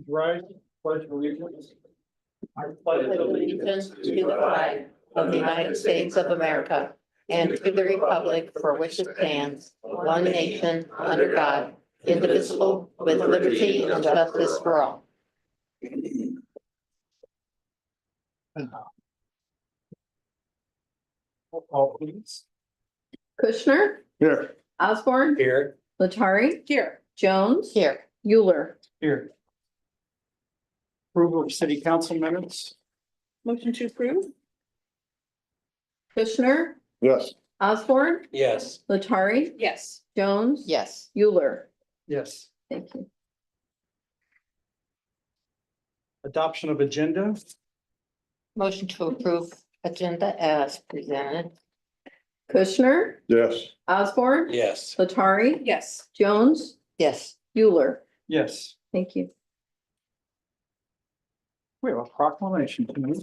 Rise, pledge of allegiance. I pledge allegiance to the flag of the United States of America and to the republic for which it stands, one nation, under God, indivisible, with liberty and justice for all. Roll call, please. Kushner, Here. Osborne, Here. Latari. Here. Jones. Here, Euler. Here. Approval of city council minutes. Motion to approve. Kushner, Yes. Osborne, Yes. Latari. Yes. Jones. yes, Euler. Yes. Thank you. Adoption of agenda. motion to approve agenda as presented. Kushner, Yes. Osborne, Yes. Latari. Yes. Jones. Yes, Euler. Yes. Thank you. We have a proclamation tonight.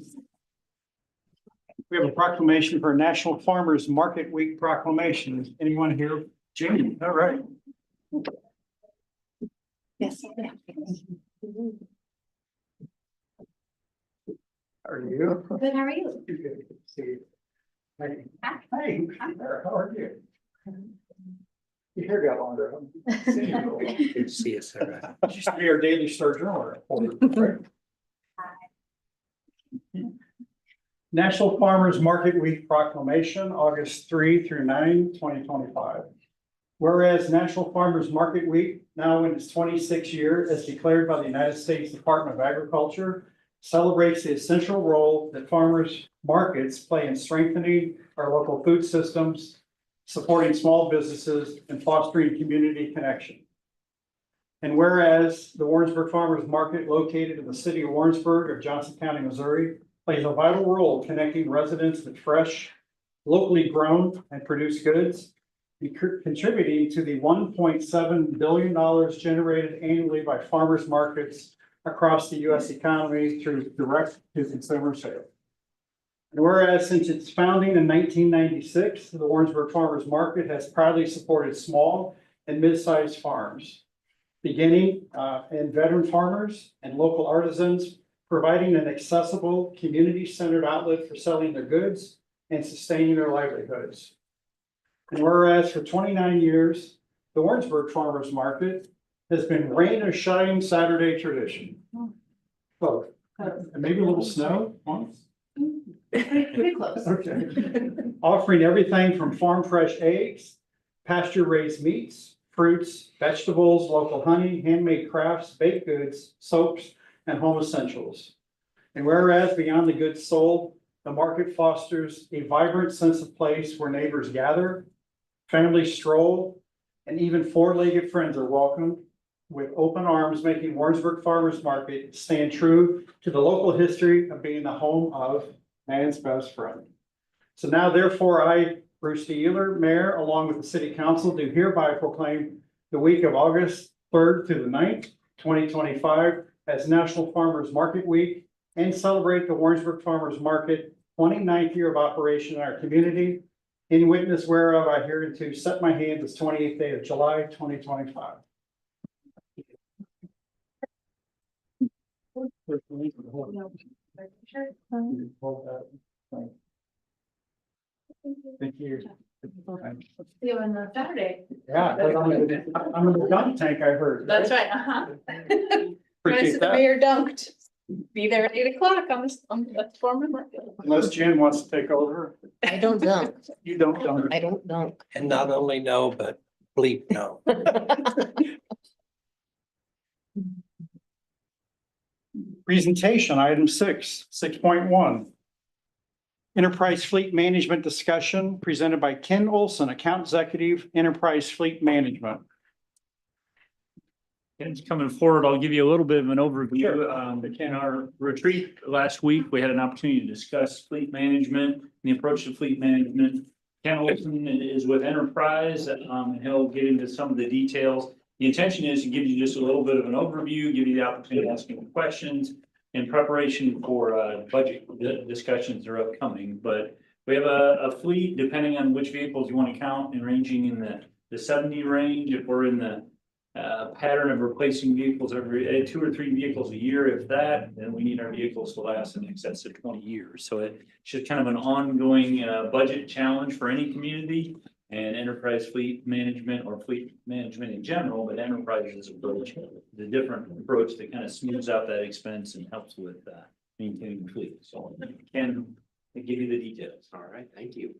We have a proclamation for National Farmers Market Week proclamation. Is anyone here? Jamie, all right. yes. How are you? Good, how are you? Good to see you. Hey. Hi. Hey, how are you? Your hair got longer. Huh? Good to see you, Sarah. Used to be our daily Star Journal reporter, right? National Farmers Market Week proclamation, August 3 through 9, 2025. Whereas National Farmers Market Week, now in its 26th year, as declared by the United States Department of Agriculture, celebrates the essential role that farmers markets play in strengthening our local food systems, supporting small businesses, and fostering community connection. And whereas the Warrensburg Farmers Market, located in the city of Warrensburg of Johnson County, Missouri, plays a vital role connecting residents with fresh, locally grown and produced goods, contributing to the $1.7 billion generated annually by farmers markets across the U.S. economy through direct to consumer sales. And whereas since its founding in 1996, the Warrensburg Farmers Market has proudly supported small and mid-sized farms, beginning in veteran farmers and local artisans, providing an accessible, community-centered outlet for selling their goods and sustaining their livelihoods. And whereas for 29 years, the Warrensburg Farmers Market has been rain or shine Saturday tradition. Both, and maybe a little snow once. Pretty close. Okay. Offering everything from farm fresh eggs, pasture raised meats, fruits, vegetables, local honey, handmade crafts, baked goods, soaps, and home essentials. And whereas beyond the goods sold, the market fosters a vibrant sense of place where neighbors gather, families stroll, and even four-legged friends are welcomed with open arms, making Warrensburg Farmers Market stand true to the local history of being the home of man's best friend. So now therefore I, Bruce D. Euler, Mayor, along with the City Council, do hereby proclaim the week of August 3rd through the 9th, 2025 as National Farmers Market Week and celebrate the Warrensburg Farmers Market 29th year of operation in our community. In witness whereof I hereunto set my hand this 28th day of July, 2025. Thank you. See you on Saturday. Yeah, I'm in the dunk tank, I heard. That's right, Appreciate that. Mayor dunked. Be there at 8 o'clock on the farmer market. Unless Jen wants to take over. I don't dunk, You don't dunk. I don't dunk. And not only no, but bleep no. Presentation, item 6.1. Enterprise Fleet Management Discussion presented by Ken Olson, Account Executive, Enterprise Fleet Management. Ken's coming forward. I'll give you a little bit of an overview. In our retreat last week, we had an opportunity to discuss fleet management, and the approach to fleet management. Ken Olson is with Enterprise, and he'll get into some of the details. The intention is to give you just a little bit of an overview, give you the opportunity to ask any questions in preparation for budget discussions that are upcoming. But we have a fleet, depending on which vehicles you want to count, and ranging in the 70 range if we're in the pattern of replacing vehicles every 2 or 3 vehicles a year, if that, then we need our vehicles to last in excess of 20 years. So it's just kind of an ongoing budget challenge for any community, and enterprise fleet management or fleet management in general, but enterprises approach the different approach that kind of smooths out that expense and helps with maintaining the fleet. So Ken, I give you the details. All right, thank you.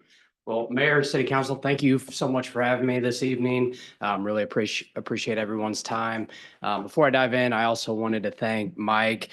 Well, Mayor, City Council, thank you so much for having me this evening. Really appreciate everyone's time. Before I dive in, I also wanted to thank Mike,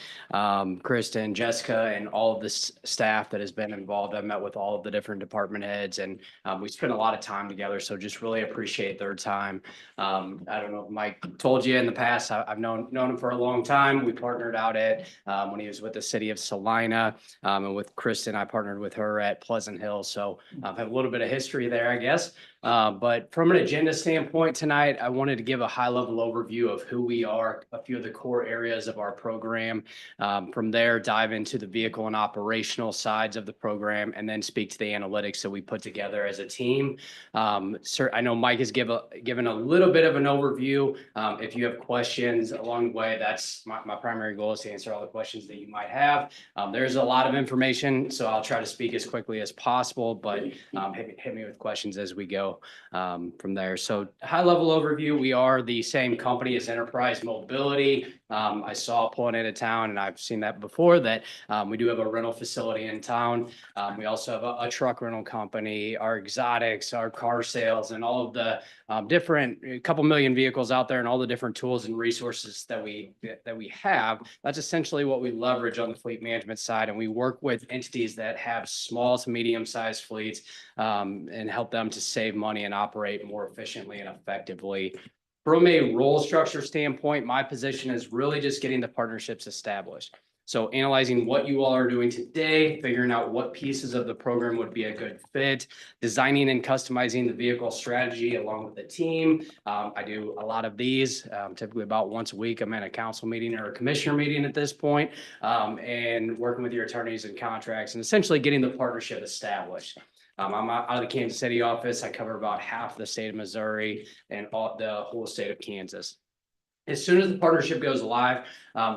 Kristen, Jessica, and all of the staff that has been involved. I've met with all of the different department heads, and we spent a lot of time together, so just really appreciate their time. I don't know if Mike told you in the past, I've known him for a long time. We partnered out at when he was with the city of Salina, and with Kristen, I partnered with her at Pleasant Hill. So I've had a little bit of history there, I guess. But from an agenda standpoint tonight, I wanted to give a high level overview of who we are, a few of the core areas of our program. From there, dive into the vehicle and operational sides of the program, and then speak to the analytics that we put together as a team. Sir, I know Mike has given a little bit of an overview. If you have questions along the way, that's my primary goal, is to answer all the questions that you might have. There's a lot of information, so I'll try to speak as quickly as possible, but hit me with questions as we go from there. So high level overview, we are the same company as Enterprise Mobility. I saw pulling into town, and I've seen that before, that we do have a rental facility in town. We also have a truck rental company, our exotics, our car sales, and all of the a couple million vehicles out there, and all the different tools and resources that we have. That's essentially what we leverage on the fleet management side, and we work with entities that have small to medium sized fleets and help them to save money and operate more efficiently and effectively. From a role structure standpoint, my position is really just getting the partnerships established. So analyzing what you all are doing today, figuring out what pieces of the program would be a good fit, designing and customizing the vehicle strategy along with the team. I do a lot of these, typically about once a week. I'm in a council meeting or a commissioner meeting at this point, and working with your attorneys and contracts, and essentially getting the partnership established. I'm out of the Kansas City office. I cover about half the state of Missouri and the whole state of Kansas. As soon as the partnership goes live,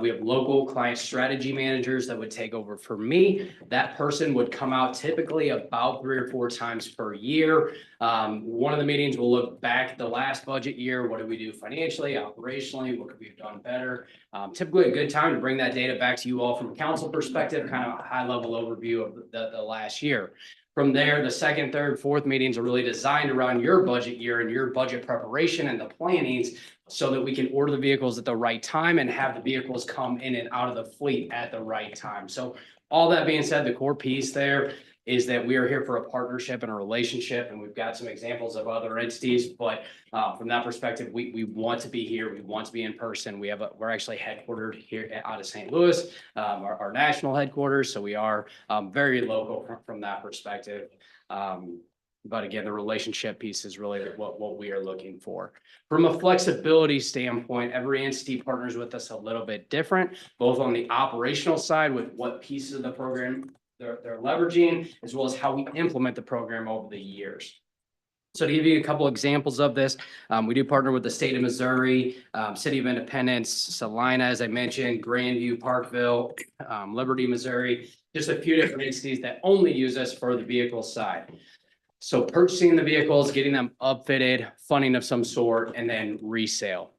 we have local client strategy managers that would take over for me. That person would come out typically about 3 or 4 times per year. One of the meetings will look back at the last budget year. What did we do financially, operationally? What could we have done better? Typically a good time to bring that data back to you all from a council perspective, kind of a high level overview of the last year. From there, the second, third, fourth meetings are really designed around your budget year and your budget preparation and the plannings, so that we can order the vehicles at the right time and have the vehicles come in and out of the fleet at the right time. So all that being said, the core piece there is that we are here for a partnership and a relationship, and we've got some examples of other entities, but from that perspective, we want to be here. We want to be in person. We're actually headquartered here out of St. Louis, our national headquarters. So we are very local from that perspective. But again, the relationship piece is really what we are looking for. From a flexibility standpoint, every entity partners with us a little bit different, both on the operational side with what pieces of the program they're leveraging, as well as how we implement the program over the years. So to give you a couple examples of this, we do partner with the state of Missouri, City of Independence, Salina, as I mentioned, Grandview, Parkville, Liberty, Missouri, just a few different entities that only use us for the vehicle side. So purchasing the vehicles, getting them upfitted, funding of some sort, and then resale.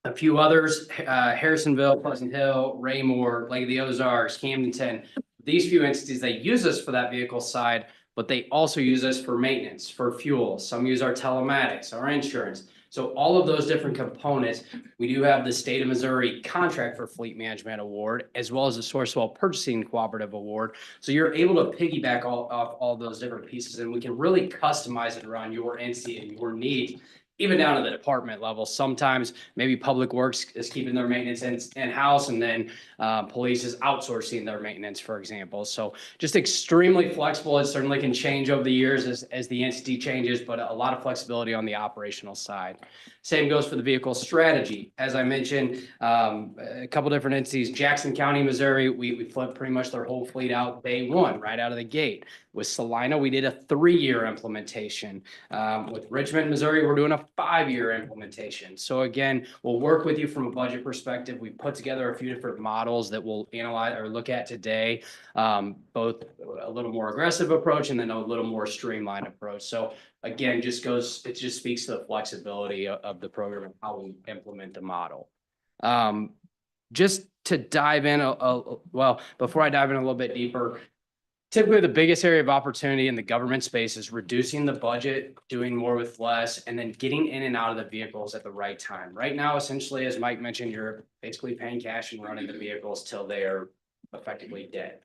A few others, Harrisonville, Pleasant Hill, Raymore, Lake of the Ozarks, Camdenton. These few entities, they use us for that vehicle side, but they also use us for maintenance, for fuel. Some use our telematics, our insurance. So all of those different components, we do have the state of Missouri contract for fleet management award, as well as the Sourcewell purchasing cooperative award. So you're able to piggyback off all those different pieces, and we can really customize it around your entity and your needs, even down to the department level. Sometimes maybe Public Works is keeping their maintenance in-house, and then police is outsourcing their maintenance, for example. So just extremely flexible. It certainly can change over the years as the entity changes, but a lot of flexibility on the operational side. Same goes for the vehicle strategy. As I mentioned, a couple different entities, Jackson County, Missouri, we flipped pretty much their whole fleet out day one, right out of the gate. With Salina, we did a 3-year implementation. With Richmond, Missouri, we're doing a 5-year implementation. So again, we'll work with you from a budget perspective. We put together a few different models that we'll analyze or look at today, both a little more aggressive approach and then a little more streamlined approach. So again, it just speaks to the flexibility of the program and how we implement the model. Just to dive in, well, before I dive in a little bit deeper, typically the biggest area of opportunity in the government space is reducing the budget, doing more with less, and then getting in and out of the vehicles at the right time. Right now, essentially, as Mike mentioned, you're basically paying cash and running the vehicles till they are effectively dead.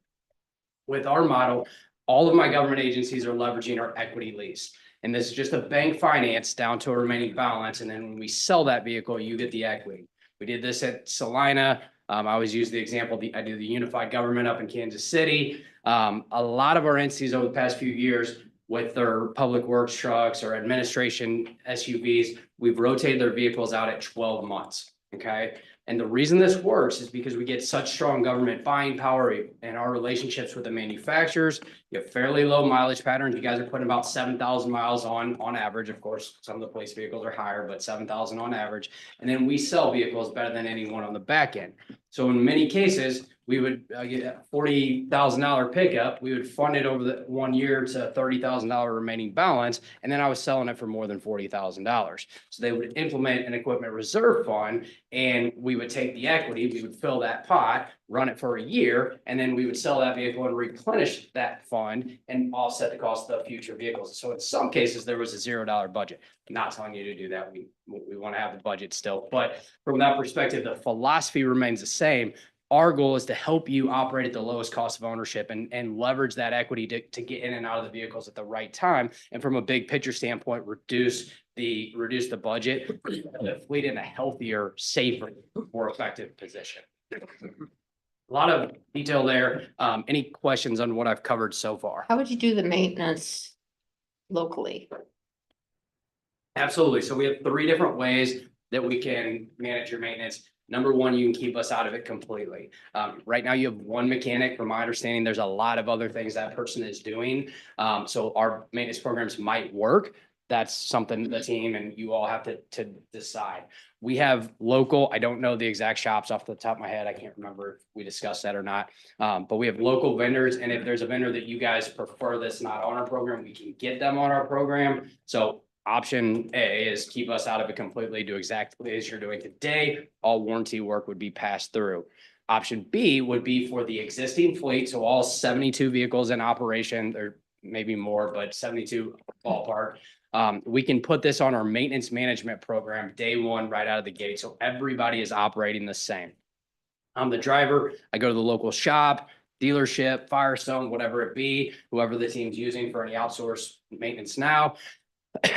With our model, all of my government agencies are leveraging our equity lease. And this is just a bank finance down to a remaining balance. And then when we sell that vehicle, you get the equity. We did this at Salina. I always use the example, I do the unified government up in Kansas City. A lot of our entities over the past few years with their public works trucks or administration SUVs, we've rotated their vehicles out at 12 months, okay? And the reason this works is because we get such strong government buying power and our relationships with the manufacturers. You have fairly low mileage patterns. You guys are putting about 7,000 miles on average. Of course, some of the police vehicles are higher, but 7,000 on average. And then we sell vehicles better than anyone on the back end. So in many cases, we would get a $40,000 pickup. We would fund it over the 1 year to $30,000 remaining balance. And then I was selling it for more than $40,000. So they would implement an equipment reserve fund and we would take the equity, we would fill that pot, run it for a year, and then we would sell that vehicle and replenish that fund and offset the cost of the future vehicles. So in some cases, there was a $0 budget. I'm not telling you to do that. We want to have the budget still. But from that perspective, the philosophy remains the same. Our goal is to help you operate at the lowest cost of ownership and leverage that equity to get in and out of the vehicles at the right time. And from a big picture standpoint, reduce the budget, the fleet in a healthier, safer, more effective position. A lot of detail there. Any questions on what I've covered so far? How would you do the maintenance locally? Absolutely. So we have 3 different ways that we can manage your maintenance. Number one, you can keep us out of it completely. Right now you have 1 mechanic. From my understanding, there's a lot of other things that person is doing. So our maintenance programs might work. That's something the team and you all have to decide. We have local, I don't know the exact shops off the top of my head. I can't remember if we discussed that or not. But we have local vendors. And if there's a vendor that you guys prefer that's not on our program, we can get them on our program. So option A is keep us out of it completely, do exactly as you're doing today. All warranty work would be passed through. Option B would be for the existing fleet. So all 72 vehicles in operation, or maybe more, but 72 ballpark. We can put this on our maintenance management program day one right out of the gate. So everybody is operating the same. I'm the driver. I go to the local shop, dealership, Firestone, whatever it be, whoever the team's using for any outsourced maintenance now.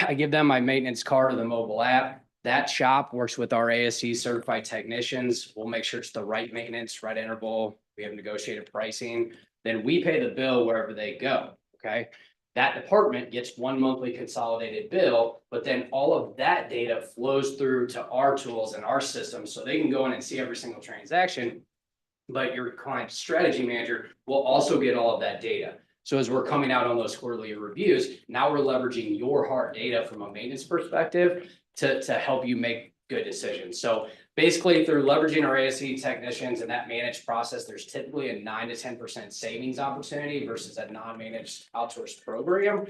I give them my maintenance card or the mobile app. That shop works with our ASC certified technicians. We'll make sure it's the right maintenance, right interval. We have negotiated pricing. Then we pay the bill wherever they go, okay? That department gets 1 monthly consolidated bill, but then all of that data flows through to our tools and our system so they can go in and see every single transaction. But your client strategy manager will also get all of that data. So as we're coming out on those quarterly reviews, now we're leveraging your hard data from a maintenance perspective to help you make good decisions. So basically through leveraging our ASC technicians and that managed process, there's typically a 9 to 10% savings opportunity versus a non-managed outsourced program.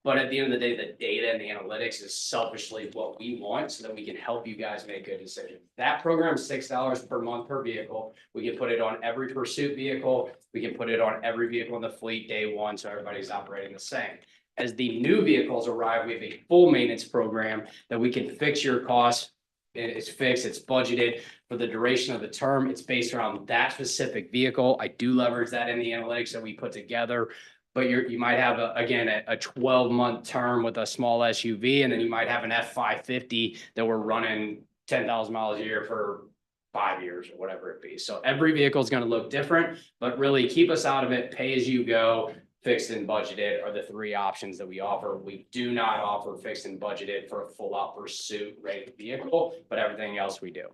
But at the end of the day, the data and the analytics is selfishly what we want so that we can help you guys make good decisions. That program is $6 per month per vehicle. We can put it on every pursuit vehicle. We can put it on every vehicle in the fleet day one, so everybody's operating the same. As the new vehicles arrive, we have a full maintenance program that we can fix your costs. It's fixed, it's budgeted for the duration of the term. It's based around that specific vehicle. I do leverage that in the analytics that we put together. But you might have a 12-month term with a small SUV, and then you might have an F550 that we're running 10,000 miles a year for 5 years or whatever it be. So every vehicle is going to look different, but really keep us out of it. Pay as you go, fixed and budgeted are the 3 options that we offer. We do not offer fixed and budgeted for a full out pursuit rated vehicle, but everything else we do.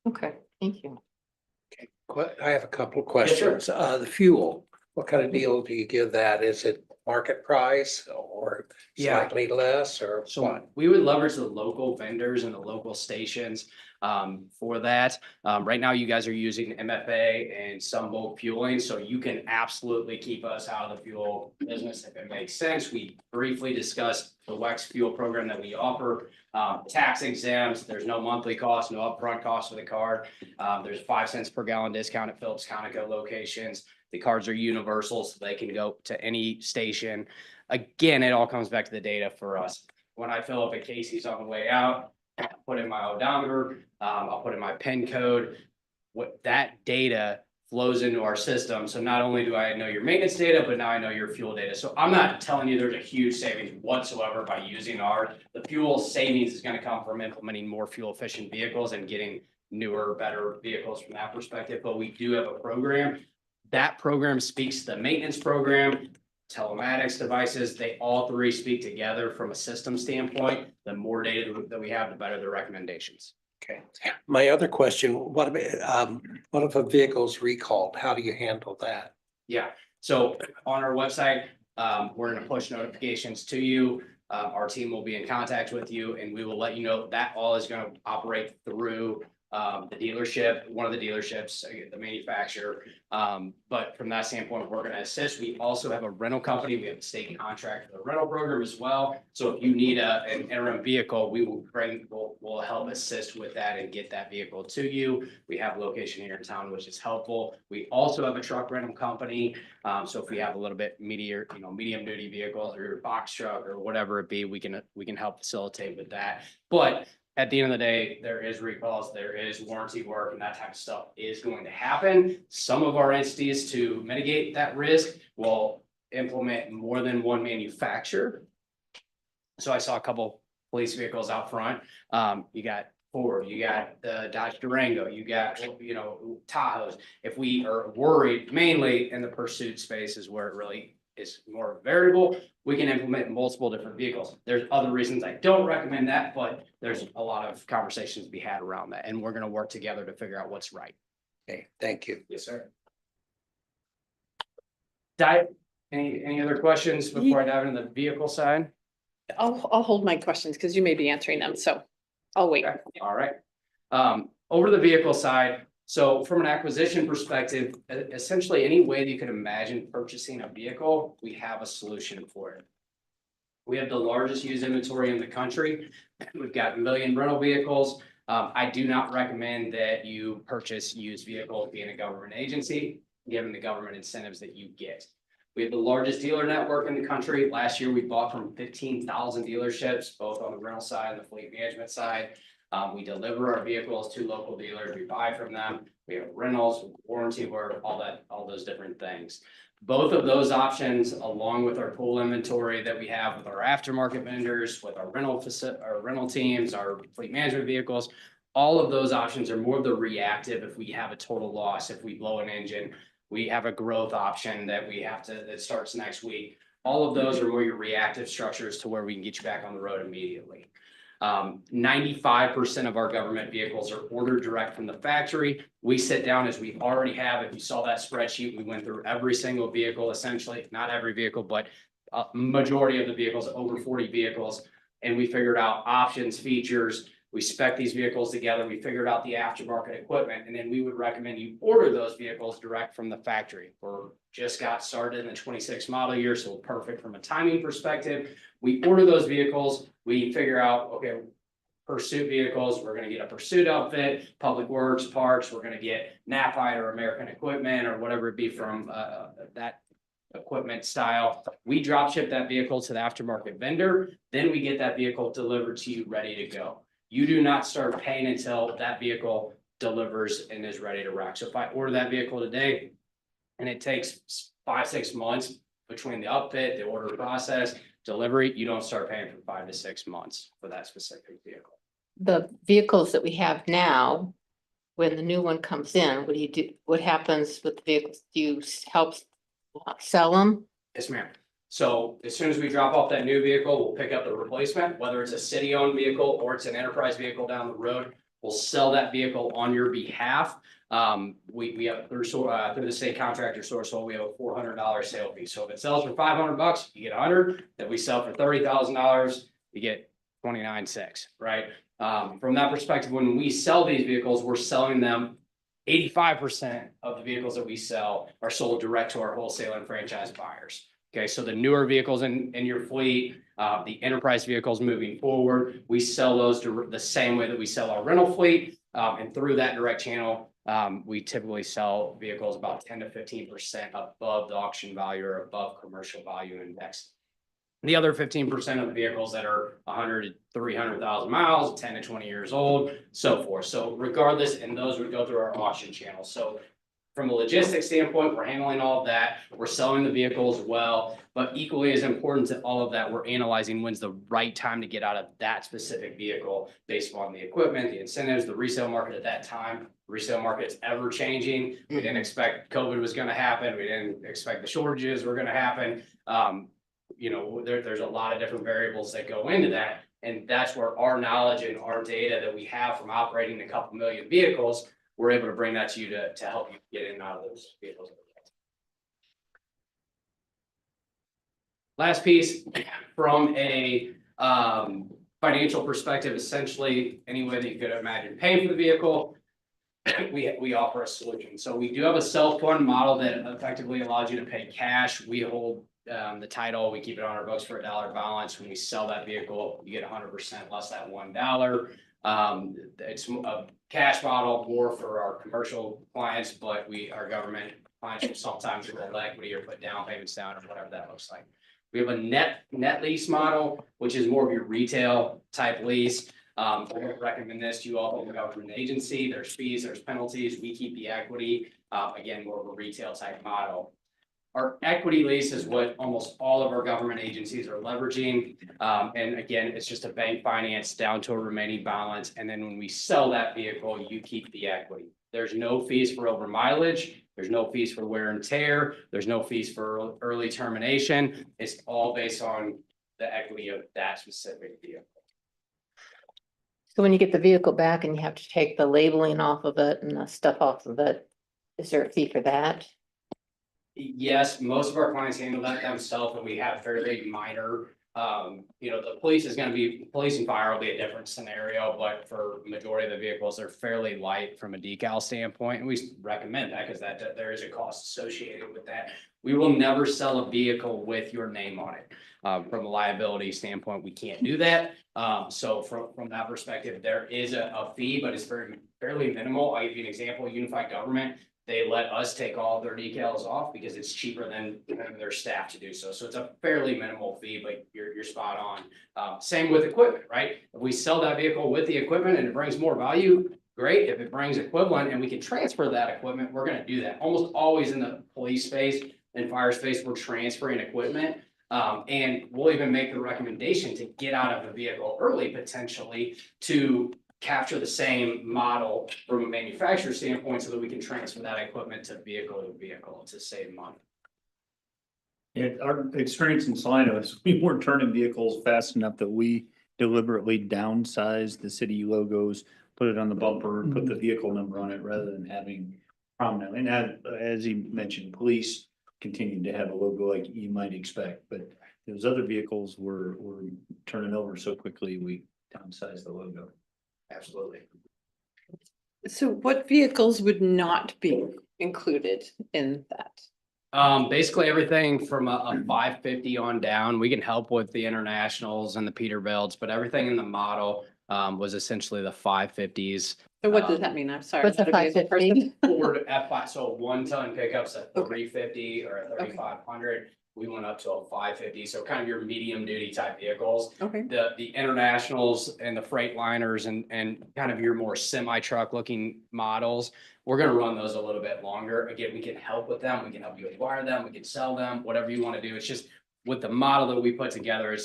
Okay, thank you. I have a couple of questions. The fuel, what kind of deal do you give that? Is it market price or Yeah. slightly less or So what? we would leverage the local vendors and the local stations for that. Right now, you guys are using MFA and some bulk fueling, so you can absolutely keep us out of the fuel business if it makes sense. We briefly discussed the WEX fuel program that we offer. Tax exempts, there's no monthly cost, no upfront cost for the card. There's 5 cents per gallon discount at Phillips Conoco locations. The cards are universal, so they can go to any station. Again, it all comes back to the data for us. When I fill up at Casey's on the way out, I'll put in my odometer, I'll put in my PIN code. What that data flows into our system. So not only do I know your maintenance data, but now I know your fuel data. So I'm not telling you there's a huge savings whatsoever by using ours. The fuel savings is going to come from implementing more fuel efficient vehicles and getting newer, better vehicles from that perspective. But we do have a program. That program speaks to the maintenance program, telematics devices. They all three speak together from a system standpoint. The more data that we have, the better the recommendations. Okay. My other question, what if a vehicle's recalled? How do you handle that? Yeah, so on our website, we're gonna push notifications to you. Our team will be in contact with you and we will let you know that all is gonna operate through the dealership, one of the dealerships, the manufacturer. But from that standpoint, we're gonna assist. We also have a rental company. We have a state contract for the rental program as well. So if you need an interim vehicle, we'll help assist with that and get that vehicle to you. We have a location here in town, which is helpful. We also have a truck rental company. So if we have a little bit medium duty vehicles or box truck or whatever it be, we can help facilitate with that. But at the end of the day, there is recalls, there is warranty work, and that type of stuff is going to happen. Some of our entities, to mitigate that risk, will implement more than one manufacturer. So I saw a couple police vehicles out front. You got Ford, you got the Dodge Durango, you got, Tahoes. If we are worried, mainly in the pursuit space is where it really is more variable, we can implement multiple different vehicles. There's other reasons I don't recommend that, but there's a lot of conversations to be had around that, and we're gonna work together to figure out what's right. Okay, thank you. Yes, sir. Dive, any other questions before I dive into the vehicle side? I'll hold my questions because you may be answering them, so I'll wait. Okay, all right. Over the vehicle side, so from an acquisition perspective, essentially any way that you can imagine purchasing a vehicle, we have a solution for it. We have the largest used inventory in the country. We've got 1 million rental vehicles. I do not recommend that you purchase used vehicles being a government agency, given the government incentives that you get. We have the largest dealer network in the country. Last year, we bought from 15,000 dealerships, both on the rental side and the fleet management side. We deliver our vehicles to local dealers. We buy from them. We have rentals, warranty work, all those different things. Both of those options, along with our pool inventory that we have with our aftermarket vendors, with our rental teams, our fleet management vehicles, all of those options are more of the reactive. If we have a total loss, if we blow an engine, we have a growth option that starts next week. All of those are more your reactive structures to where we can get you back on the road immediately. 95% of our government vehicles are ordered direct from the factory. We sit down, as we already have. If you saw that spreadsheet, we went through every single vehicle, essentially, not every vehicle, but a majority of the vehicles, over 40 vehicles. And we figured out options, features. We spec these vehicles together. We figured out the aftermarket equipment, and then we would recommend you order those vehicles direct from the factory. We're just got started in the 26 model year, so perfect from a timing perspective. We order those vehicles. We figure out, okay, pursuit vehicles, we're going to get a pursuit outfit, public works, parks, we're going to get Knapheide or American equipment or whatever it be from that equipment style. We drop ship that vehicle to the aftermarket vendor. Then we get that vehicle delivered to you ready to go. You do not start paying until that vehicle delivers and is ready to rock. So if I order that vehicle today and it takes 5-6 months between the upfit, the order process, delivery, you don't start paying for 5 to 6 months for that specific vehicle. The vehicles that we have now, when the new one comes in, what do you do? What happens with the vehicles? Do you help sell them? Yes, ma'am. So as soon as we drop off that new vehicle, we'll pick up the replacement, whether it's a city-owned vehicle or it's an enterprise vehicle down the road. We'll sell that vehicle on your behalf. We have through the state contractor source, so we have a $400 sale fee. So if it sells for $500, you get 100. If we sell for $30,000, you get 29.6, right? From that perspective, when we sell these vehicles, we're selling them. 85% of the vehicles that we sell are sold direct to our wholesale and franchise buyers. Okay, so the newer vehicles in your fleet, the enterprise vehicles moving forward, we sell those the same way that we sell our rental fleet. And through that direct channel, we typically sell vehicles about 10 to 15% above the auction value or above commercial value index. The other 15% of the vehicles that are 100 to 300,000 miles, 10 to 20 years old, so forth. So regardless, and those would go through our auction channel. So from a logistics standpoint, we're handling all of that. We're selling the vehicles well, but equally as important to all of that, we're analyzing when's the right time to get out of that specific vehicle based upon the equipment, the incentives, the resale market at that time. The resale market's ever changing. We didn't expect COVID was going to happen. We didn't expect the shortages were going to happen. There's a lot of different variables that go into that. And that's where our knowledge and our data that we have from operating a couple million vehicles, we're able to bring that to you to help you get in and out of those vehicles. Last piece, from a financial perspective, essentially any way that you could imagine paying for the vehicle, we offer a solution. So we do have a self-fund model that effectively allows you to pay cash. We hold the title, we keep it on our books for $1 balance. When we sell that vehicle, you get 100% less that $1. It's a cash model more for our commercial clients, but our government clients will sometimes hold equity or put down payments down or whatever that looks like. We have a net lease model, which is more of your retail type lease. I would recommend this to you all in the government agency. There's fees, there's penalties. We keep the equity. Again, more of a retail type model. Our equity lease is what almost all of our government agencies are leveraging. And again, it's just a bank finance down to a remaining balance. And then when we sell that vehicle, you keep the equity. There's no fees for over mileage. There's no fees for wear and tear. There's no fees for early termination. It's all based on the equity of that specific vehicle. So when you get the vehicle back and you have to take the labeling off of it and the stuff off of it, is there a fee for that? Yes, most of our clients handle that themselves, and we have fairly minor, the police and fire will be a different scenario, but for majority of the vehicles, they're fairly light from a decal standpoint. And we recommend that because there is a cost associated with that. We will never sell a vehicle with your name on it. From a liability standpoint, we can't do that. So from that perspective, there is a fee, but it's fairly minimal. I'll give you an example. Unified Government, they let us take all their decals off because it's cheaper than their staff to do so. So it's a fairly minimal fee, but you're spot on. Same with equipment, right? If we sell that vehicle with the equipment and it brings more value, great. If it brings equivalent and we can transfer that equipment, we're going to do that. Almost always in the police space and fire space, we're transferring equipment. And we'll even make the recommendation to get out of the vehicle early, potentially, to capture the same model from a manufacturer standpoint so that we can transfer that equipment to vehicle to save money. Yeah, our experience in Salina is we weren't turning vehicles fast enough that we deliberately downsized the city logos, put it on the bumper, and put the vehicle number on it rather than having prominently. And as he mentioned, police continued to have a logo like you might expect, but those other vehicles were turning over so quickly, we downsized the logo. Absolutely. So what vehicles would not be included in that? Basically everything from a 550 on down. We can help with the internationals and the Peterbilts, but everything in the model was essentially the 550s. So what does that mean? I'm sorry. What's a I'm not a vehicle 550? person. Ford F5, so 1-ton pickups at 350 or a 3500. We went up to a 550, so kind of your medium duty type vehicles. Okay. The internationals and the Freightliners and kind of your more semi truck looking models, we're going to run those a little bit longer. Again, we can help with them. We can help you acquire them. We can sell them, whatever you want to do. It's just with the model that we put together,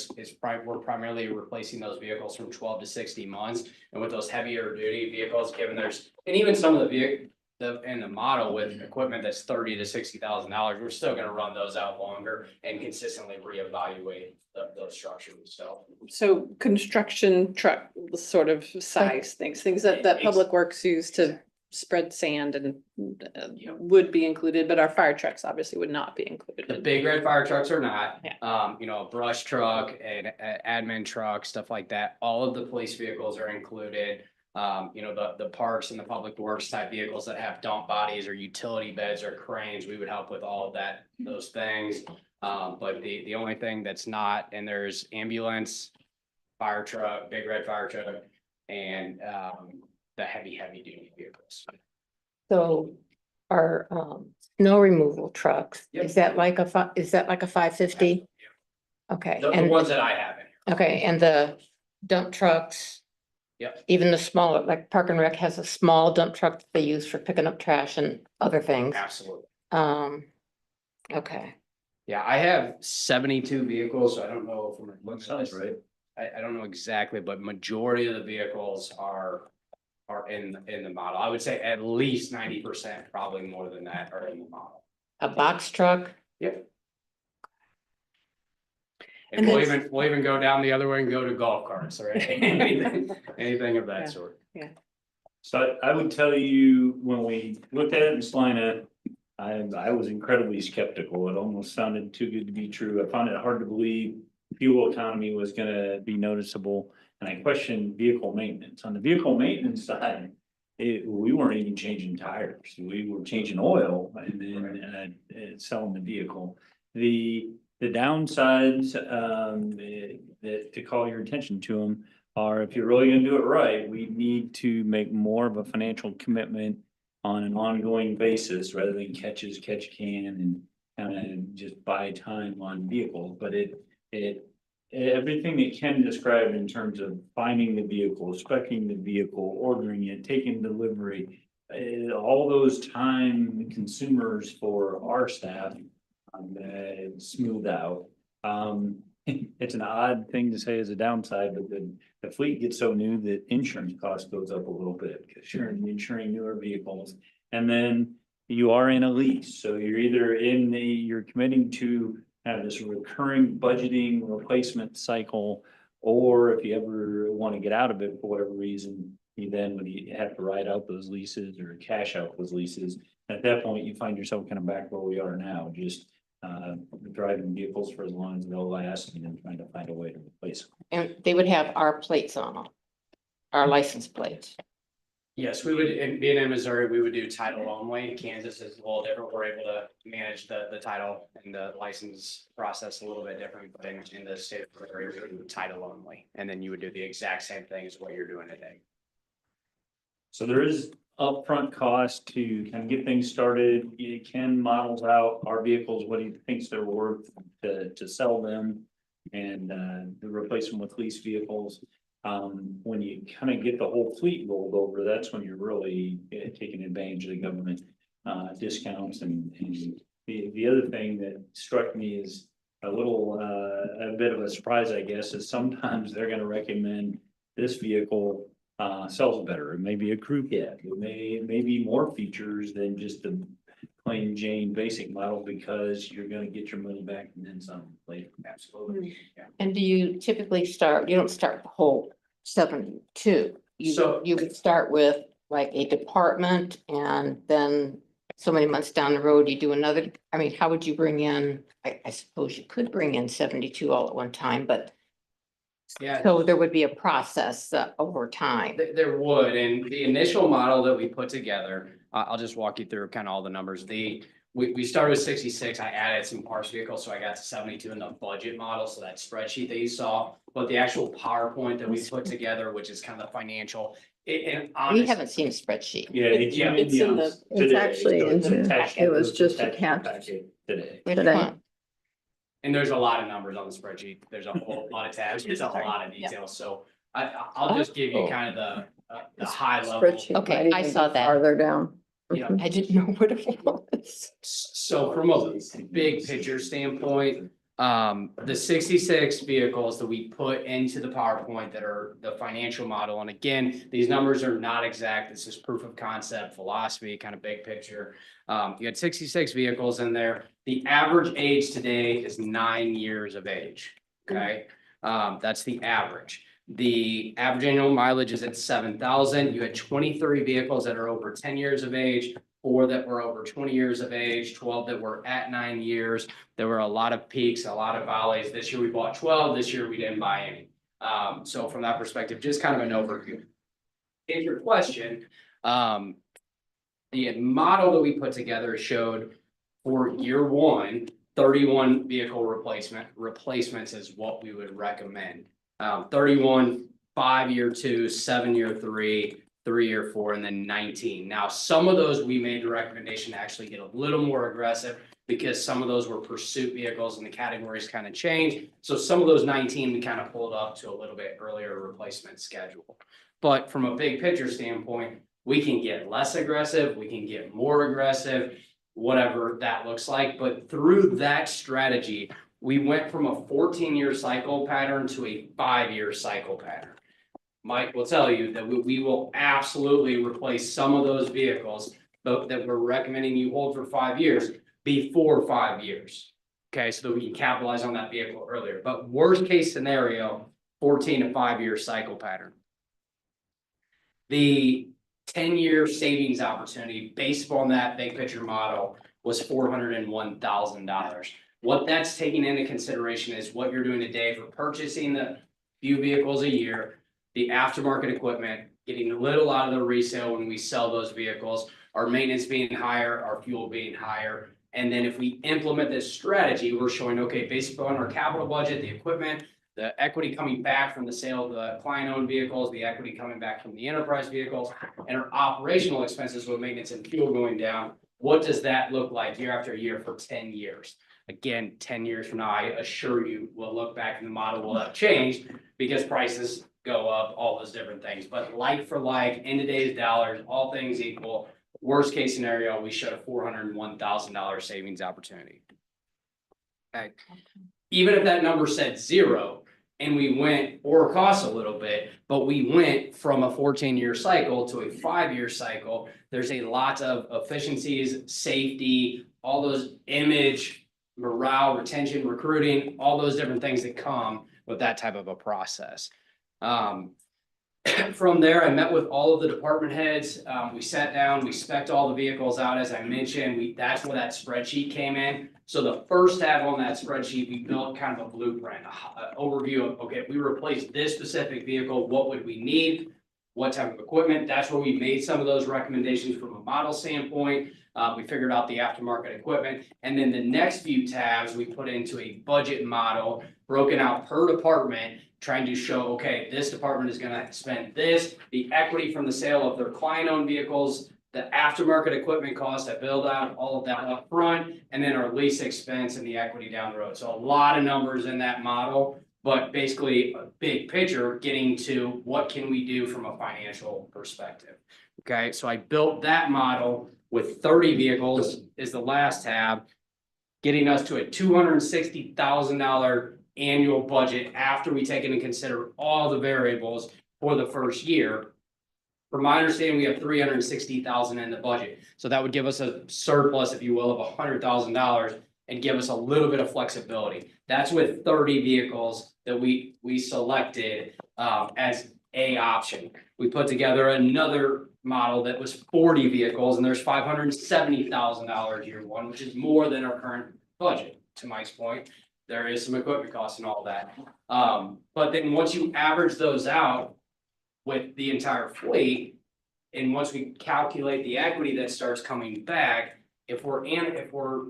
we're primarily replacing those vehicles from 12 to 60 months. And with those heavier duty vehicles, given and even some of the the model with equipment that's $30,000 to $60,000, we're still gonna run those out longer and consistently reevaluate those structures, so. So construction truck sort of size things that Public Works use to spread sand and would be included, but our fire trucks obviously would not be The included. big red fire trucks are not, Yeah. a brush truck and admin truck, stuff like that. All of the police vehicles are included. The parks and the public works type vehicles that have dump bodies or utility beds or cranes, we would help with all of that, those things. But the only thing that's not, and there's ambulance, fire truck, big red fire truck, and, the heavy duty vehicles. So our snow removal trucks, Yep. is that like a 550? Okay, The and, ones that I have in here. okay, and the dump trucks? Yep. Even the smaller, like Park and Rec has a small dump truck that they use for picking up trash and other things. Absolutely. Okay, Yeah, I have 72 vehicles, so I don't know if I'm. Sounds right. I don't know exactly, but majority of the vehicles are in the model. I would say at least 90%, probably more than that, are in the model. a box truck? Yep. And And we'll that's- even go down the other way and go to golf carts or anything of Yeah. that sort. So I would tell you, when we looked at it in Salina, I was incredibly skeptical. It almost sounded too good to be true. I found it hard to believe fuel economy was gonna be noticeable. And I questioned vehicle maintenance. On the vehicle maintenance side, we weren't even changing tires. We were changing oil and then selling the vehicle. The downsides, that to call your attention to them are, if you're really gonna do it right, we need to make more of a financial commitment on an ongoing basis rather than catch as catch can and kind of just buy time on vehicles. But everything that Ken described in terms of finding the vehicle, speccing the vehicle, ordering it, taking delivery, all those time consumers for our staff, smooth out. It's an odd thing to say as a downside, but the fleet gets so new that insurance cost goes up a little bit because you're insuring newer vehicles. And then you are in a lease, so you're either you're committing to have this recurring budgeting replacement cycle, or if you ever want to get out of it for whatever reason, you have to ride out those leases or cash out those leases. At that point, you find yourself kind of back where we are now, just driving vehicles for as long as they'll last and then trying to find a way to replace them. And they would have our plates on them, our license plates. Yes, we would, being in Missouri, we would do title only. Kansas is a little different. We're able to manage the title and the license process a little bit different, but in the state of Missouri, we would do title only. And then you would do the exact same thing as what you're doing today. So there is upfront cost to kind of get things started. Ken models out our vehicles, what he thinks they're worth to sell them and to replace them with lease vehicles. When you kind of get the whole fleet rolled over, that's when you're really taking advantage of the government discounts. And the other thing that struck me is a bit of a surprise, I guess, is sometimes they're gonna recommend this vehicle sells better. It may be a crew cab. It may be more features than just the plain Jane basic model, because you're gonna get your money back and then some later. Absolutely. Yeah. And do you typically you don't start the whole 72? So- You would start with like a department and then so many months down the road, you do another, I mean, how would you bring in, I suppose you could bring in 72 all at one time, but Yeah. so there would be a process over time. There would, and the initial model that we put together, I'll just walk you through kind of all the numbers. We started with 66, I added some parts vehicles, so I got to 72 in the budget model, so that spreadsheet that you saw. But the actual PowerPoint that we put together, which is kind of the financial, and We honestly. haven't seen a spreadsheet. Yeah, it came in It's in the- today. It's actually So it's into- attached it to was the just attachment attached. packet Today. Which Today. one? And there's a lot of numbers on the spreadsheet. There's a whole lot of tabs. There's a lot of details. So I'll just give you kind of the high level. Spreadsheet Okay, might I even saw be that. Farther down. Yeah. Mhm. I didn't know what it was. So from a big picture standpoint, The 66 vehicles that we put into the PowerPoint that are the financial model, and again, these numbers are not exact. This is proof of concept, philosophy, kind of big picture. You had 66 vehicles in there. The average age today is 9 years of age. Okay, that's the average. The average annual mileage is at 7,000. You had 23 vehicles that are over 10 years of age, 4 that were over 20 years of age, 12 that were at 9 years. There were a lot of peaks, a lot of valleys. This year we bought 12. This year we didn't buy any. So from that perspective, just kind of an overview. In your question, the model that we put together showed for year one, 31 vehicle replacements is what we would recommend. 31, 5-year 2, 7-year 3, 3-year 4, and then 19. Now, some of those we made the recommendation to actually get a little more aggressive because some of those were pursuit vehicles and the categories kind of changed. So some of those 19 we kind of pulled up to a little bit earlier replacement schedule. But from a big picture standpoint, we can get less aggressive, we can get more aggressive, whatever that looks like. But through that strategy, we went from a 14-year cycle pattern to a 5-year cycle pattern. Mike will tell you that we will absolutely replace some of those vehicles that we're recommending you hold for 5 years before 5 years. Okay, so that we can capitalize on that vehicle earlier. But worst case scenario, 14 to 5-year cycle pattern. The 10-year savings opportunity based upon that big picture model was $401,000. What that's taking into consideration is what you're doing today for purchasing the few vehicles a year, the aftermarket equipment, getting a little out of the resale when we sell those vehicles, our maintenance being higher, our fuel being higher. And then if we implement this strategy, we're showing, okay, based upon our capital budget, the equipment, the equity coming back from the sale of the client-owned vehicles, the equity coming back from the enterprise vehicles, and our operational expenses with maintenance and fuel going down, what does that look like year after year for 10 years? Again, 10 years from now, I assure you, we'll look back and the model will have changed because prices go up, all those different things. But like for like, in today's dollars, all things equal, worst case scenario, we showed a $401,000 savings opportunity. Okay. Even if that number said 0 and we went, or cost a little bit, but we went from a 14-year cycle to a 5-year cycle, there's a lot of efficiencies, safety, all those image, morale, retention, recruiting, all those different things that come with that type of a process. From there, I met with all of the department heads. We sat down, we spec'd all the vehicles out, as I mentioned. That's where that spreadsheet came in. So the first tab on that spreadsheet, we built kind of a blueprint, an overview of, okay, if we replace this specific vehicle, what would we need? What type of equipment? That's where we made some of those recommendations from a model standpoint. We figured out the aftermarket equipment. And then the next few tabs, we put into a budget model broken out per department, trying to show, okay, this department is going to spend this, the equity from the sale of their client-owned vehicles, the aftermarket equipment cost, that build out, all of that up front, and then our lease expense and the equity down the road. So a lot of numbers in that model, but basically a big picture getting to what can we do from a financial perspective. Okay, so I built that model with 30 vehicles is the last tab, getting us to a $260,000 annual budget after we take into consider all the variables for the first year. From my understanding, we have $360,000 in the budget. So that would give us a surplus, if you will, of $100,000 and give us a little bit of flexibility. That's with 30 vehicles that we selected as a option. We put together another model that was 40 vehicles, and there's $570,000 year one, which is more than our current budget, to Mike's point. There is some equipment costs and all that. But then once you average those out with the entire fleet, and once we calculate the equity that starts coming back, if we're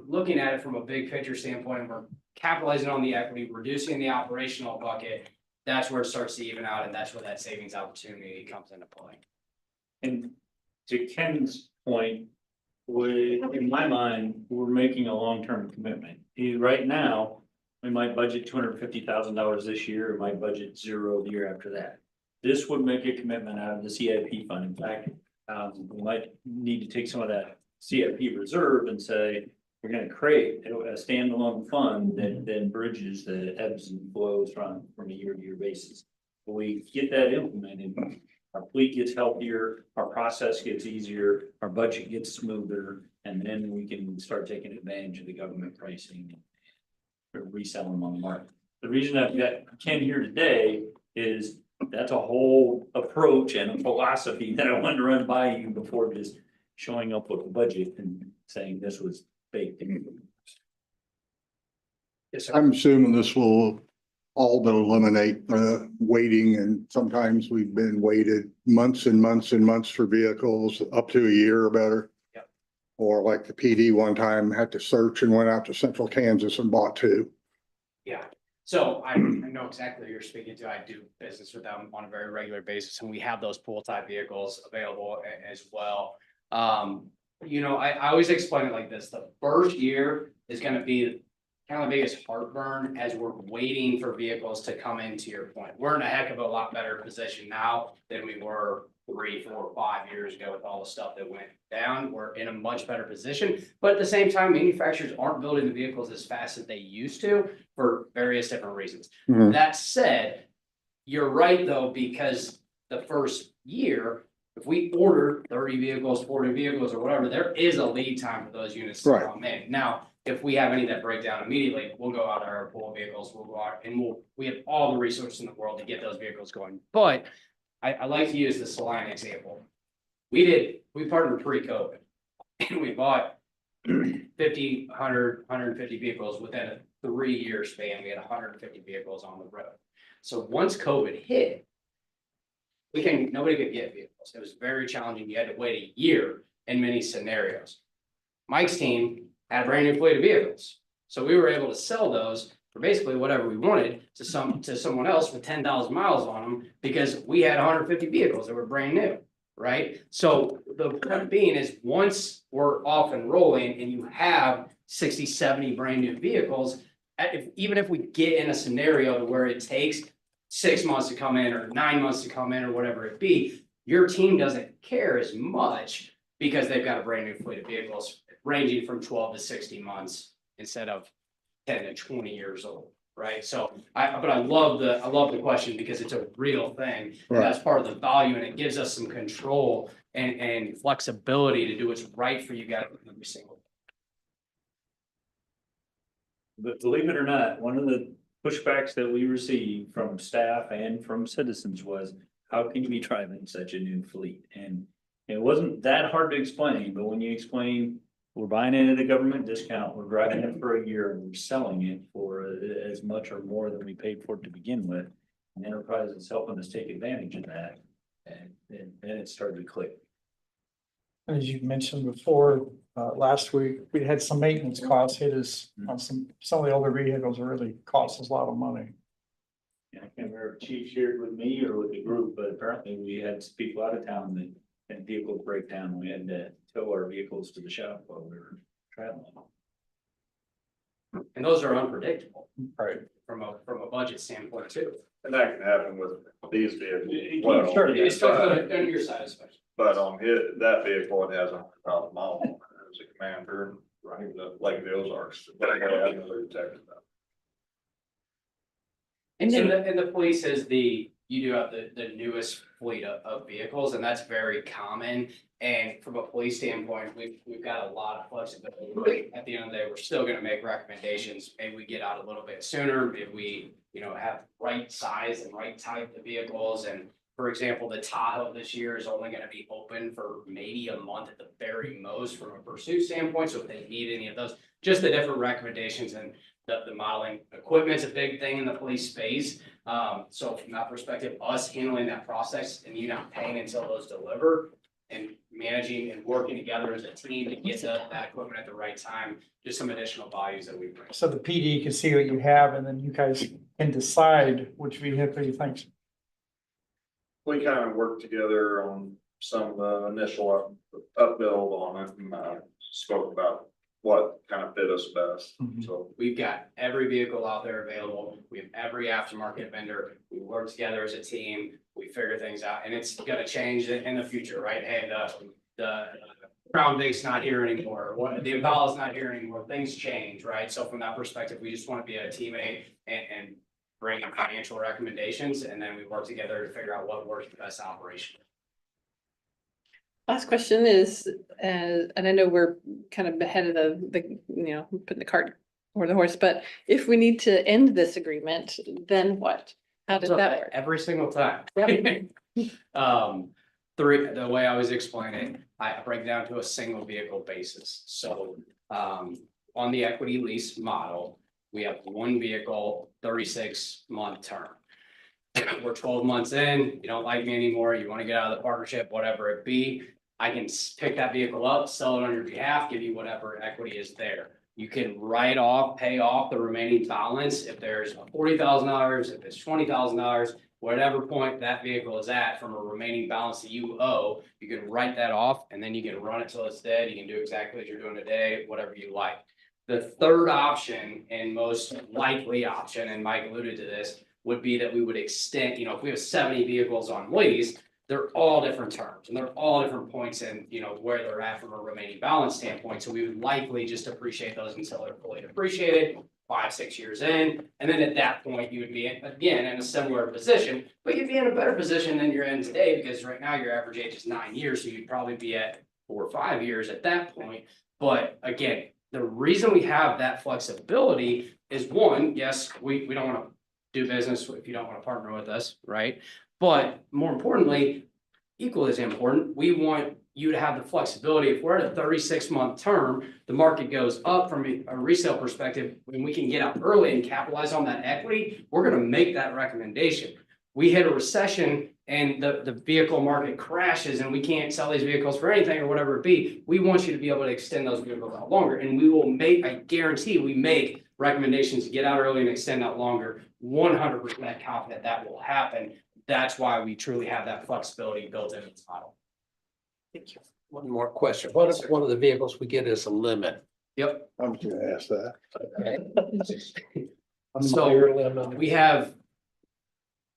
looking at it from a big picture standpoint, and we're capitalizing on the equity, reducing the operational bucket, that's where it starts to even out, and that's where that savings opportunity comes into play. And to Ken's point, in my mind, we're making a long-term commitment. Right now, we might budget $250,000 this year, we might budget 0 the year after that. This would make a commitment out of the CIP fund. In fact, we might need to take some of that CIP reserve and say, we're gonna create a standalone fund that then bridges the ebbs and flows from a year-to-year basis. When we get that implemented, our fleet gets healthier, our process gets easier, our budget gets smoother, and then we can start taking advantage of the government pricing and resell them on the market. The reason I've got Ken here today is that's a whole approach and a philosophy that I wanted to run by you before just showing up with a budget and saying this was baked in. Yes, sir. I'm assuming this will all but eliminate waiting, and sometimes we've been waited months and months and months for vehicles, up to a year or better. Yep. Or like the PD one time had to search and went out to central Kansas and bought two. Yeah, so I know exactly who you're speaking to. I do business with them on a very regular basis, and we have those pool type vehicles available as well. I always explain it like this: the first year is gonna be kind of the biggest heartburn as we're waiting for vehicles to come in, to your point. We're in a heck of a lot better position now than we were 3, 4, 5 years ago with all the stuff that went down. We're in a much better position, but at the same time, manufacturers aren't building the vehicles as fast as they used to for various different reasons. Mhm. That said, you're right though, because the first year, if we order 30 vehicles, 40 vehicles or whatever, there is a lead time for those units to Right. come in. Now, if we have any that break down immediately, we'll go out our pool vehicles, we'll go out and we have all the resources in the world to get those vehicles going. But I like to use the Saline example. We partnered pre-COVID and we bought 50, 100, 150 vehicles within a 3-year span. We had 150 vehicles on the road. So once COVID hit, nobody could get vehicles. It was very challenging. You had to wait a year in many scenarios. Mike's team had a brand new fleet of vehicles. So we were able to sell those for basically whatever we wanted to someone else with 10,000 miles on them because we had 150 vehicles that were brand new, right? So the point being is once we're off and rolling and you have 60, 70 brand new vehicles, even if we get in a scenario where it takes 6 months to come in or 9 months to come in or whatever it be, your team doesn't care as much because they've got a brand new fleet of vehicles ranging from 12 to 60 months instead of 10 to 20 years old, right? So I love the question because it's a real thing. And that's part of the value, and it gives us some control and flexibility to do what's right for you guys every single day. But believe it or not, one of the pushbacks that we received from staff and from citizens was, how can you be driving such a new fleet? And it wasn't that hard to explain, but when you explain, we're buying it at a government discount, we're driving it for a year, and we're selling it for as much or more than we paid for it to begin with. And enterprise is helping us take advantage of that, and it started to click. As you mentioned before, last week, we had some maintenance costs hit us on some of the older vehicles really cost us a lot of money. Yeah, I can't remember if Chief shared with me or with the group, but apparently we had people out of town that had vehicle breakdown. We had to tow our vehicles to the shop while we were traveling. And those are unpredictable Right. from a budget standpoint too. And that can happen with these vehicles as well. Sure. Especially on your side, especially. But on that vehicle, it has 100,000 miles on it. As a commander, running the Lake of the Ozarks. But I gotta have another detective. And the police is you do have the newest fleet of vehicles, and that's very common. And from a police standpoint, we've got a lot of flexibility. At the end of the day, we're still gonna make recommendations. Maybe we get out a little bit sooner, maybe we, have right size and right type of vehicles. And for example, the Tahoe this year is only gonna be open for maybe a month at the very most from a pursuit standpoint. So if they need any of those, just the different recommendations and the modeling equipment's a big thing in the police space. So from that perspective, us handling that process and you not paying until those deliver and managing and working together as a team to get that equipment at the right time, just some additional values that we bring. So the PD can see what you have and then you guys can decide which vehicle you think. We kind of worked together on some of the initial upbuild on it and spoke about what kind of fit us best. Mhm. So We've got every vehicle out there available. We have every aftermarket vendor. We work together as a team. We figure things out, and it's gonna change in the future, right? Hey, the Crown Vic's not here anymore, what, the Impala's not here anymore, things change, right? So from that perspective, we just want to be a teammate and bring in financial recommendations, and then we work together to figure out what works best operation. Last question is, and I know we're kind of ahead of the, putting the cart or the horse, but if we need to end this agreement, then what? How does that work? Every single time. The way I always explain it, I break down to a single vehicle basis. So, on the equity lease model, we have one vehicle, 36-month term. We're 12 months in, you don't like me anymore, you want to get out of the partnership, whatever it be. I can pick that vehicle up, sell it on your behalf, give you whatever equity is there. You can write off, pay off the remaining balance if there's $40,000, if it's $20,000, whatever point that vehicle is at from a remaining balance that you owe, you can write that off and then you can run it till it's dead. You can do exactly what you're doing today, whatever you like. The third option and most likely option, and Mike alluded to this, would be that we would extend, if we have 70 vehicles on lease, they're all different terms and they're all different points in, where they're at from a remaining balance standpoint. So we would likely just appreciate those until they're fully appreciated, 5-6 years in. And then at that point, you would be again in a similar position, but you'd be in a better position than you're in today, because right now your average age is 9 years. So you'd probably be at 4 or 5 years at that point. But again, the reason we have that flexibility is, one, yes, we don't want to do business if you don't want to partner with us, right? But more importantly, equally as important, we want you to have the flexibility. If we're at a 36-month term, the market goes up from a resale perspective, and we can get out early and capitalize on that equity, we're going to make that recommendation. We hit a recession and the vehicle market crashes and we can't sell these vehicles for anything or whatever it be. We want you to be able to extend those vehicles out longer, and we will make, I guarantee we make recommendations to get out early and extend out longer. 100% confident that will happen. That's why we truly have that flexibility built into the model. Thank you. One more question. What if one of the vehicles we get is a limit? Yep. I'm just gonna ask that. So we have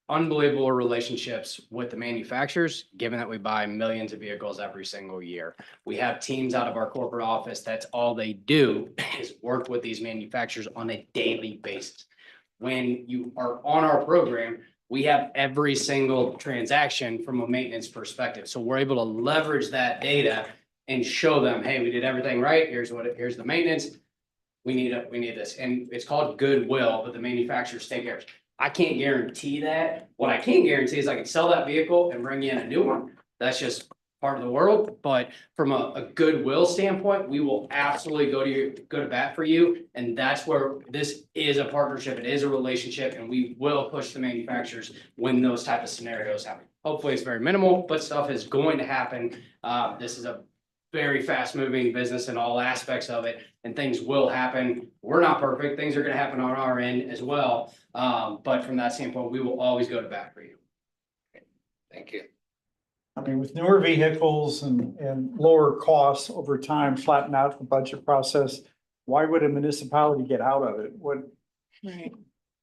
unbelievable relationships with the manufacturers, given that we buy millions of vehicles every single year. We have teams out of our corporate office, that's all they do is work with these manufacturers on a daily basis. When you are on our program, we have every single transaction from a maintenance perspective. So we're able to leverage that data and show them, hey, we did everything right. Here's the maintenance. We need this. And it's called goodwill, but the manufacturers take care of it. I can't guarantee that. What I can guarantee is I can sell that vehicle and bring in a new one. That's just part of the world. But from a goodwill standpoint, we will absolutely go to bat for you. And that's where this is a partnership. It is a relationship, and we will push the manufacturers when those type of scenarios happen. Hopefully it's very minimal, but stuff is going to happen. This is a very fast moving business in all aspects of it, and things will happen. We're not perfect. Things are going to happen on our end as well. But from that standpoint, we will always go to bat for you. Thank you. I mean, with newer vehicles and lower costs over time, flatten out the budget process, why would a municipality get out of it? What? Right.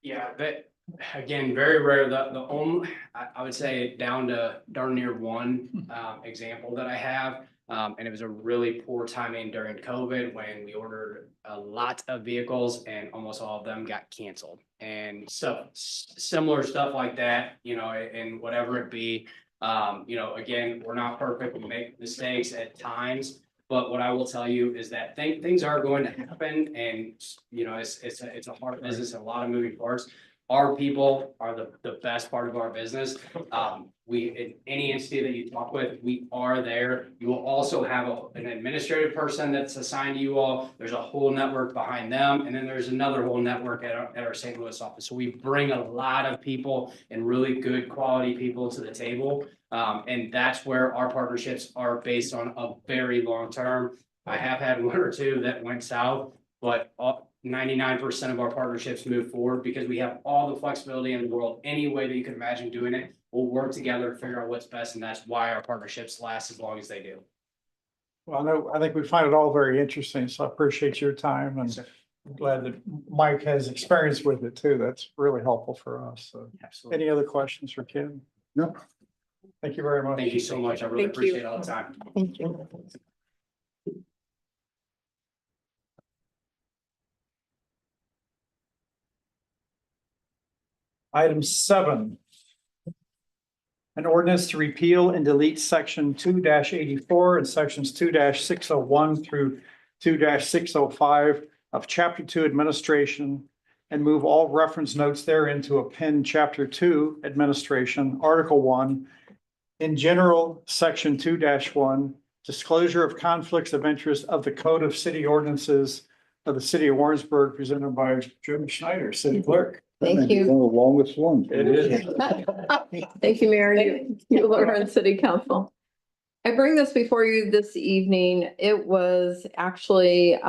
Yeah, but again, very rare. The only, I would say down to darn near one example that I have. And it was a really poor timing during COVID when we ordered a lot of vehicles and almost all of them got canceled. And so similar stuff like that, and whatever it be, again, we're not perfect. We make mistakes at times, but what I will tell you is that things are going to happen, and it's a hard business and a lot of moving parts. Our people are the best part of our business. In any entity that you talk with, we are there. You will also have an administrative person that's assigned to you all. There's a whole network behind them. And then there's another whole network at our St. Louis office. So we bring a lot of people and really good quality people to the table. And that's where our partnerships are based on a very long term. I have had one or two that went south, but 99% of our partnerships move forward because we have all the flexibility in the world. Any way that you can imagine doing it, we'll work together to figure out what's best, and that's why our partnerships last as long as they do. Well, I think we find it all very interesting, so I appreciate your time, and I'm glad that Mike has experience with it too. That's really helpful for us. So, Absolutely. any other questions for Kim? No. Thank you very much. Thank you so much. I really Thank you. appreciate all the time. Thank you. Item 7. An ordinance to repeal and delete section 2-84 and sections 2-601 through 2-605 of chapter 2 administration and move all reference notes therein to append chapter 2 administration, article 1. In general, section 2-1, disclosure of conflicts of interest of the Code of City Ordinances of the City of Warrensburg, presented by Jim Schneider, City Clerk. Thank you. One of the longest ones. It is. Thank you, Mayor. You Lauren, City Council. I bring this before you this evening. It was actually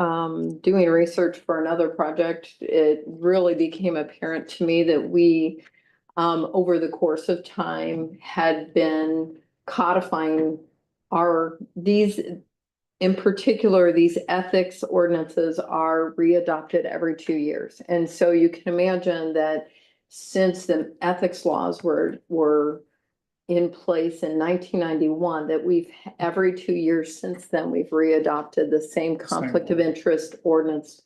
doing research for another project. It really became apparent to me that we over the course of time had been codifying these, in particular, these ethics ordinances are readopted every 2 years. And so you can imagine that since the ethics laws were in place in 1991, that we've every 2 years since then, we've readopted the same conflict of interest ordinance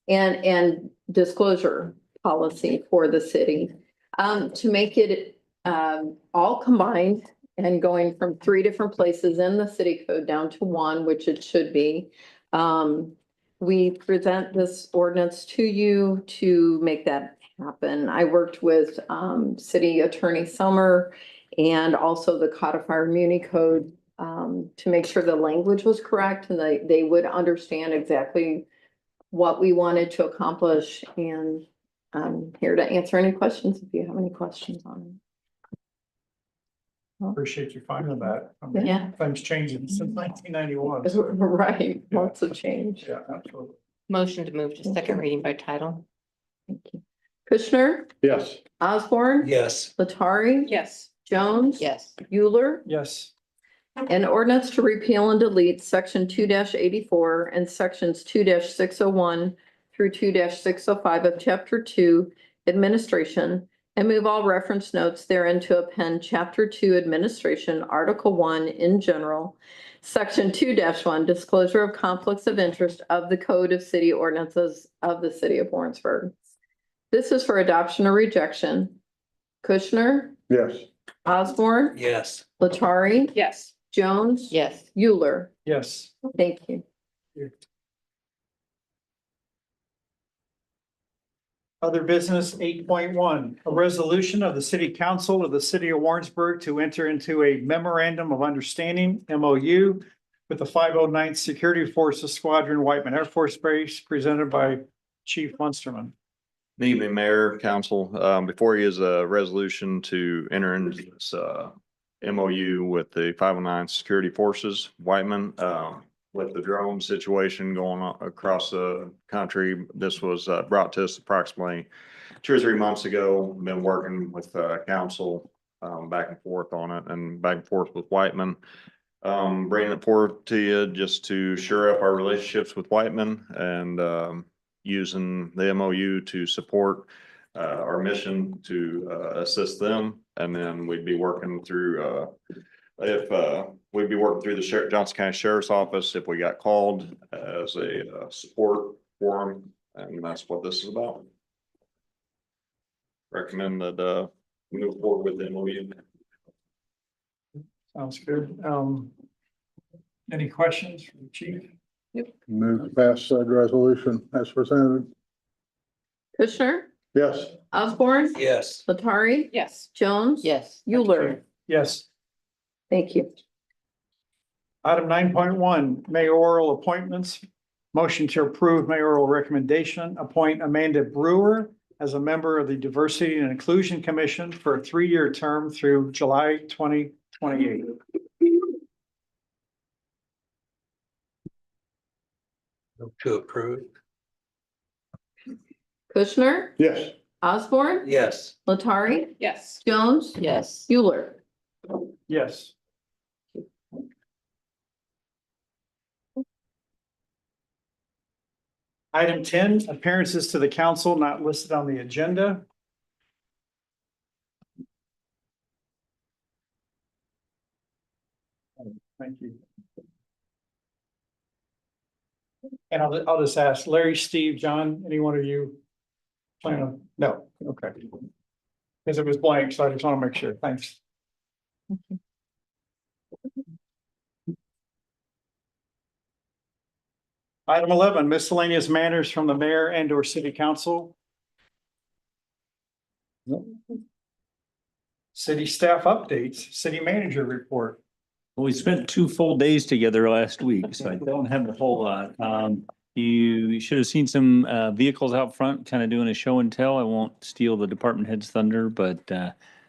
and disclosure policy for the city to make it all combined and going from 3 different places in the city code down to 1, which it should be. We present this ordinance to you to make that happen. I worked with City Attorney Summer and also the codifier Muni Code to make sure the language was correct and they would understand exactly what we wanted to accomplish. And I'm here to answer any questions if you have any questions on it. Appreciate you finding that. I mean, Yeah. things changing since 1991. Right, lots of change. Yeah, absolutely. Motion to move to second reading by title. Thank you. Kushner, Yes. Osborne. Yes. Latari. Yes. Jones. Yes. Euler. Yes. An ordinance to repeal and delete section 2-84 and sections 2-601 through 2-605 of chapter 2 administration and move all reference notes therein to append chapter 2 administration, article 1 in general, section 2-1 disclosure of conflicts of interest of the Code of City Ordinances of the City of Warrensburg. This is for adoption or rejection. Kushner, Yes. Osborne, Yes. Latari, Yes. Jones. Yes. Euler. Yes. Thank you. Other business 8.1, a resolution of the City Council of the City of Warrensburg to enter into a memorandum of understanding, MOU, with the 509th Security Forces Squadron, Whiteman Air Force Base, presented by Chief Munsterman. Good evening, Mayor, Council. Before you is a resolution to enter into this MOU with the 509 Security Forces, Whiteman. With the drone situation going on across the country, this was brought to us approximately 2 or 3 months ago. Been working with council back and forth on it and back and forth with Whiteman. Bringing it forward to you just to shore up our relationships with Whiteman and using the MOU to support our mission to assist them. And then we'd be working through we'd be working through the Johnson County Sheriff's Office if we got called as a support for them, and that's what this is about. Recommend that we move forward with the MOU. Sounds good. Any questions from the chief? Move to pass said resolution as presented. Kushner, Yes. Osborne, Yes. Latari, Yes. Jones. Yes. Euler. Yes. Thank you. Item 9.1, mayoral appointments. Motion to approve mayoral recommendation, appoint Amanda Brewer as a member of the Diversity and Inclusion Commission for a 3-year term through July 2028. Move to approve. Kushner, Yes. Osborne, Yes. Latari, Yes. Jones. Yes. Euler. Yes. Item 10, appearances to the council not listed on the agenda. Thank you. And I'll just ask Larry, Steve, John, any one of you plan on? No, okay. Because it was blank, so I just want to make sure. Thanks. Item 11, miscellaneous matters from the mayor and or city council. City staff updates, city manager report. Well, we spent 2 full days together last week, so I don't have a whole lot. You should have seen some vehicles out front, kind of doing a show and tell. I won't steal the department head's thunder, but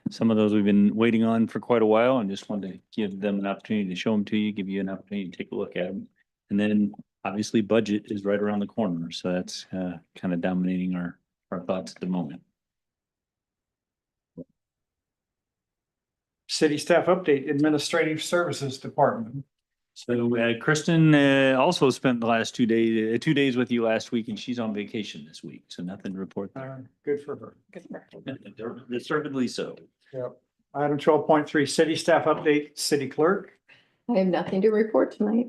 some of those we've been waiting on for quite a while and just wanted to give them an opportunity to show them to you, give you an opportunity to take a look at them. And then obviously budget is right around the corner, so that's kind of dominating our thoughts at the moment. City staff update, administrative services department. So Kristen also spent the last 2 days, 2 days with you last week, and she's on vacation this week, so nothing to report there. Good for her. Deservedly so. Yep. Item 12.3, city staff update, city clerk. I have nothing to report tonight.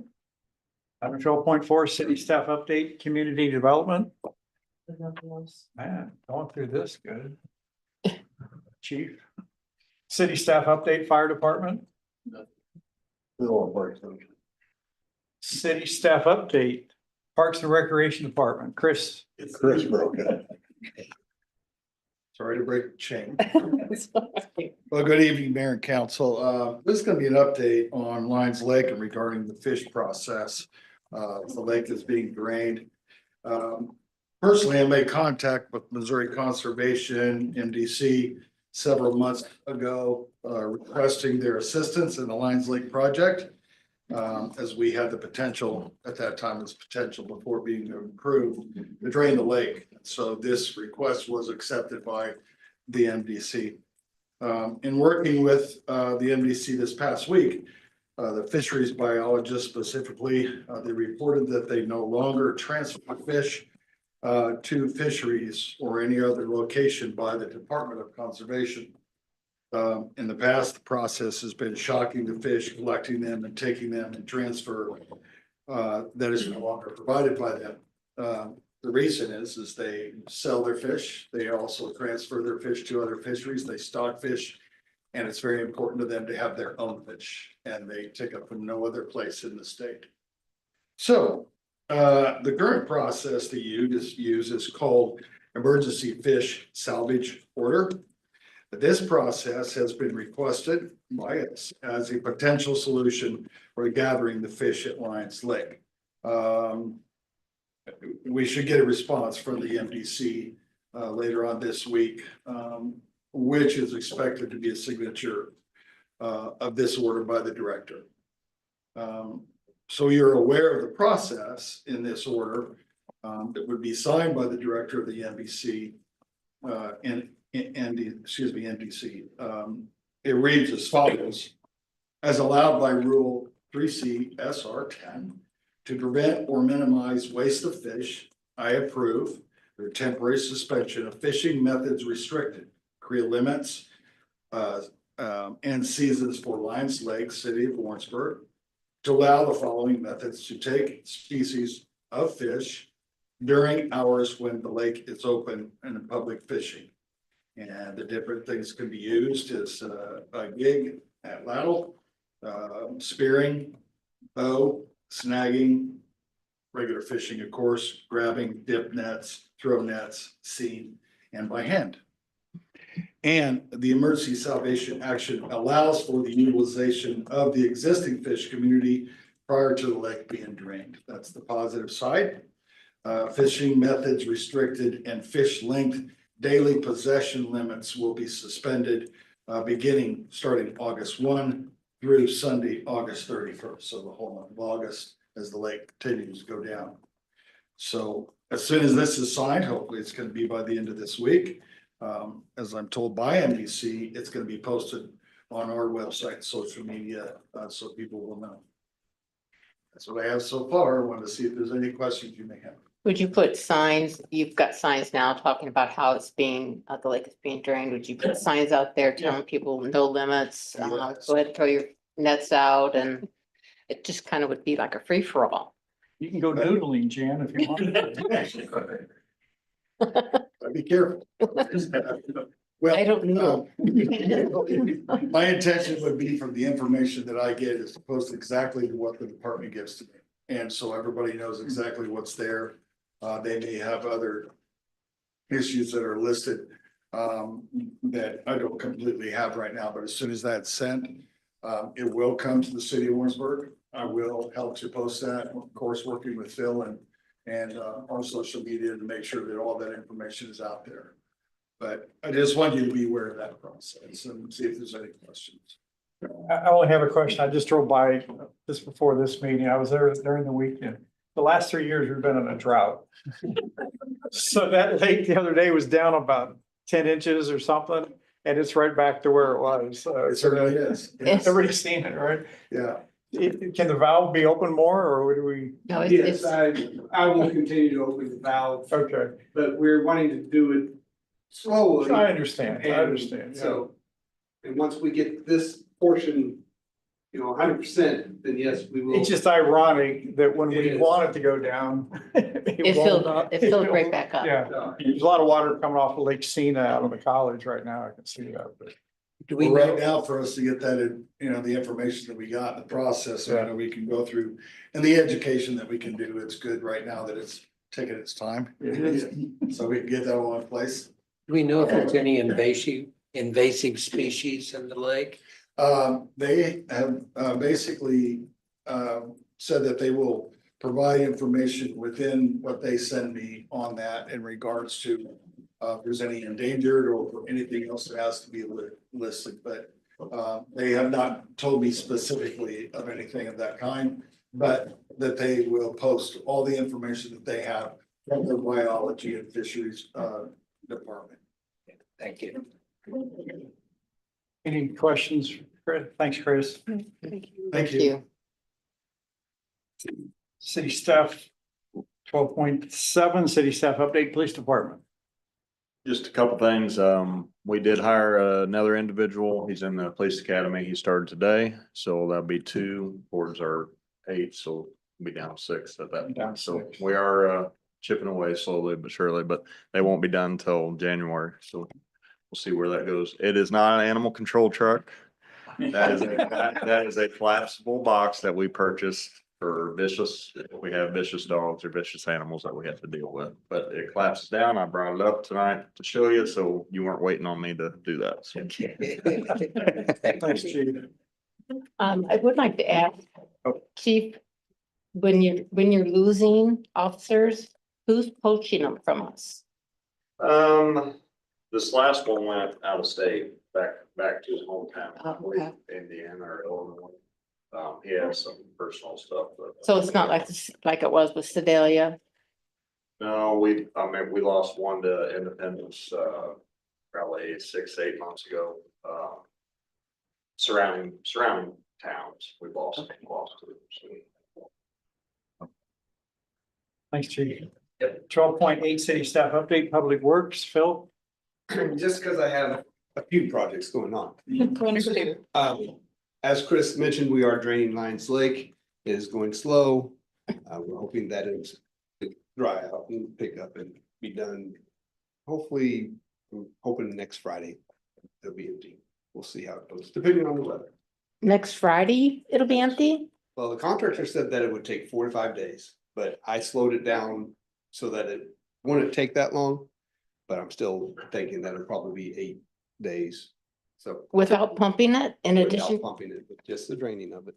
Item 12.4, city staff update, community development. Man, going through this good. Chief. City staff update, fire department. City staff update, Parks and Recreation Department, Chris. Chris broke it. Sorry to break the chain. Well, good evening, Mayor and Council. This is gonna be an update on Lions Lake and regarding the fish process. The lake is being drained. Personally, I made contact with Missouri Conservation, MDC, several months ago, requesting their assistance in the Lions Lake project. As we had the potential, at that time, was potential before being approved to drain the lake. So this request was accepted by the MDC. In working with the MDC this past week, the fisheries biologist specifically, they reported that they no longer transfer fish to fisheries or any other location by the Department of Conservation. In the past, the process has been shocking the fish, collecting them and taking them and transfer that is no longer provided by them. The reason is they sell their fish. They also transfer their fish to other fisheries. They stock fish. And it's very important to them to have their own fish, and they take it from no other place in the state. So the current process to use is called emergency fish salvage order. This process has been requested by us as a potential solution for gathering the fish at Lions Lake. We should get a response from the MDC later on this week, which is expected to be a signature of this order by the director. So you're aware of the process in this order that would be signed by the director of the NBC NDC. It reads as follows: as allowed by Rule 3C SR 10 to prevent or minimize waste of fish, I approve their temporary suspension of fishing methods restricted, create limits and seasons for Lions Lake, City of Warrensburg, to allow the following methods to take species of fish during hours when the lake is open and public fishing. And the different things can be used is a gig at ladle, spearing, bow, snagging, regular fishing, of course, grabbing, dip nets, throw nets, seed, and by hand. And the emergency salvation action allows for the utilization of the existing fish community prior to the lake being drained. That's the positive side. Fishing methods restricted and fish length daily possession limits will be suspended starting August 1 through Sunday, August 31st. So the whole month of August as the lake continues to go down. So as soon as this is signed, hopefully it's going to be by the end of this week. As I'm told by NBC, it's going to be posted on our website, social media, so people will know. That's what I have so far. I wanted to see if there's any questions you may have. Would you put signs, you've got signs now talking about how it's being, the lake is being drained, would you put signs out there telling people no limits? Yes. Go ahead and throw your nets out, and it just kind of would be like a free for all. You can go doodling, Jan, if you want. Be careful. Well, I don't know. My intention would be from the information that I get is to post exactly what the department gives to me. And so everybody knows exactly what's there. They may have other issues that are listed that I don't completely have right now, but as soon as that's sent, it will come to the city of Warrensburg. I will help to post that, of course, working with Phil and our social media to make sure that all that information is out there. But I just want you to be aware of that process and see if there's any questions. I only have a question. I just drove by just before this meeting. I was there during the weekend. The last 3 years, we've been in a drought. So that lake the other day was down about 10 inches or something, and it's right back to where it was. It certainly is. Yes. Everybody's seen it, right? Yeah. Can the valve be open more, or do we? No, Yes, I will continue to open the valve, Okay, but we're wanting to do it slowly. I understand, I And understand. Yeah. So, and once we get this portion, 100%, then yes, we will. It's just ironic that when It we is. want it to go down. It won't. filled right back up. Yeah, there's a lot of water coming off of Lake Sena out of the college right now. I can see that, but. Do we Well, know? right now, for us to get that, the information that we got, the process, we can go through, and the education that we can do, it's good right now that it's taking its time. So we can get that all in place. Do we know if there's any invasive species in the lake? They have basically said that they will provide information within what they send me on that in regards to if there's any endangered or anything else that has to be listed, but they have not told me specifically of anything of that kind, but that they will post all the information that they have from the biology and fisheries department. Thank you. Any questions? Chris? Thanks, Chris. Thank you. City staff, 12.7, city staff update, police department. Just a couple things. We did hire another individual. He's in the police academy. He started today, so that'll be 2 towards our 8, so we'll be down 6 at that Down point. So 6. we are chipping away slowly but surely, but they won't be done until January. So we'll see where that goes. It is not an animal control truck. That is a collapsible box that we purchased for vicious, we have vicious dogs or vicious animals that we have to deal with, but it collapses down. I brought it up tonight to show you, so you weren't waiting on me to do that. So Thanks, Chief. I would like to ask, Chief, when you're losing officers, who's poaching them from us? This last one went out of state, back to his hometown, Oh, okay. Indiana or Illinois. He has some personal stuff. So it's not like it was with Sedalia? No, we lost one to Independence, probably 6-8 months ago. Surrounding towns, we lost to. Thanks, Chief. 12.8, city staff update, public works, Phil. Just because I have a few projects going on. Wonderful. As Chris mentioned, we are draining Lions Lake. It is going slow. We're hoping that it's dry out and pick up and be done. Hopefully, we're hoping next Friday it'll be empty. We'll see how it goes, depending on the weather. Next Friday, it'll be empty? Well, the contractor said that it would take 4 to 5 days, but I slowed it down so that it wouldn't take that long. But I'm still thinking that it'll probably be 8 days. So. Without pumping it in Without addition? pumping it, but just the draining of it.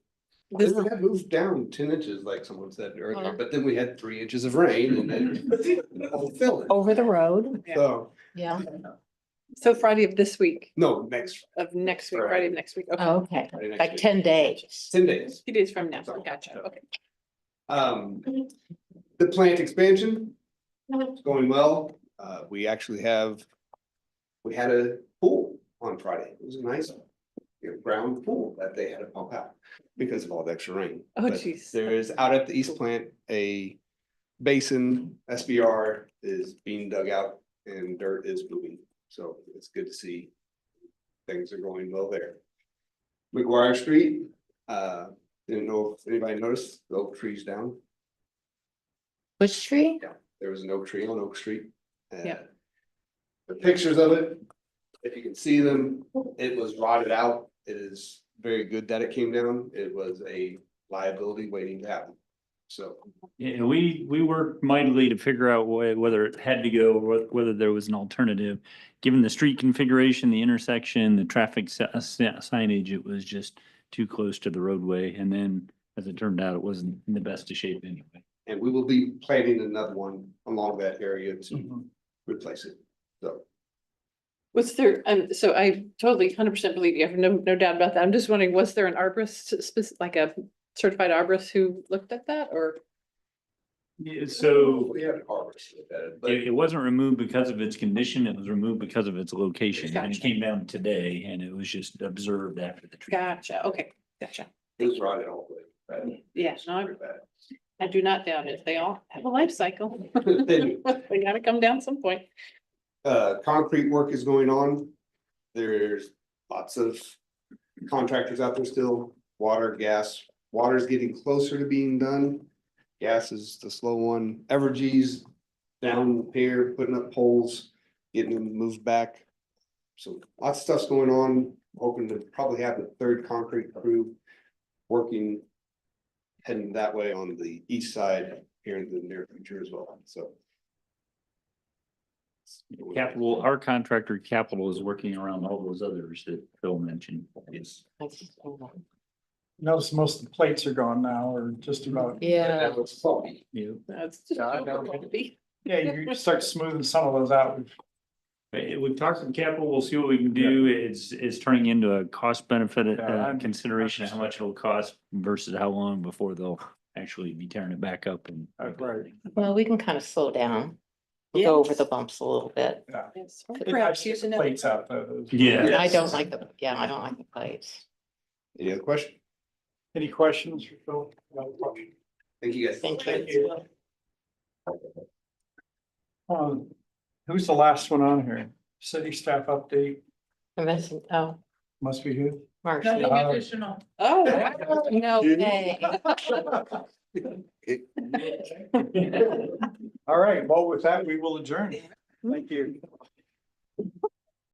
This We had moved down 10 inches, like someone said earlier, Oh. but then we had 3 inches of rain and then all filling. Over the road? So, Yeah. So Friday of this week, no, next of next week, Right. Friday of next week. Okay. Okay, Friday next like week. 10 days. 10 days. 2 days from now. Gotcha. Okay. The plant expansion is going well. We actually we had a pool on Friday. It was a nice ground pool that they had to pump out because of all the extra rain. Oh, But geez. there is out at the east plant, a basin SBR is being dug out and dirt is moving. So it's good to see things are going well there. McGuire Street, didn't know if anybody noticed the oak trees down. Which tree? Yeah, there was an oak tree on Oak Street. Yeah. The pictures of it, If you can see them, it was rotted out. It is very good that it came down. It was a liability waiting to happen. So Yeah, we worked mightily to figure out whether it had to go, or whether there was an alternative. Given the street configuration, the intersection, the traffic signage, it was just too close to the roadway. And then, as it turned out, it wasn't in the best of shape anyway. and we will be planning another one along that area to replace it. So Was there, so I totally 100% believe you, I have no doubt about that. I'm just wondering, was there an arborist, like a certified arborist who looked at that, or? Yeah, so we had harvest with that, but it wasn't removed because of its condition, it was removed because of its location. And it Gotcha. came down today and it was just observed after the tree. Gotcha, okay, gotcha. it was rotted all the way. Bad. Yeah, no, Very bad. I do not doubt it. They all have a life cycle. They do. They gotta come down some point. Concrete work is going on. There's lots of contractors out there still, water, gas, water's getting closer to being done. Gas is the slow one. Evergy's down here, putting up poles, getting them moved back. So lots of stuff's going on, hoping to probably have the third concrete crew working. Heading that way on the east side here in the near future as well, so. Capital, our contractor Capital is working around all those others that Phil mentioned. Yes. Notice most of the plates are gone now, or just about. Yeah. That was salty. You. That's just. Yeah, I know. Yeah, you start smoothing some of those out. We've talked with Capital, we'll see what we can do. It's turning into a cost benefit consideration of how much it'll cost versus how long before they'll actually be tearing it back up and. Right. Well, we can kind of slow down, go over the bumps a little bit. Yes, I've perhaps seen use the another. plates out though. Yeah. I don't like the, yeah, I don't like the plates. Any other question? Any questions for Phil? Thank you guys. Thank you. Who's the last one on here? City staff update, And that's, oh, must be who? Marcia. additional. Oh, wow. No way. All right, well, with that, we will adjourn. Thank you.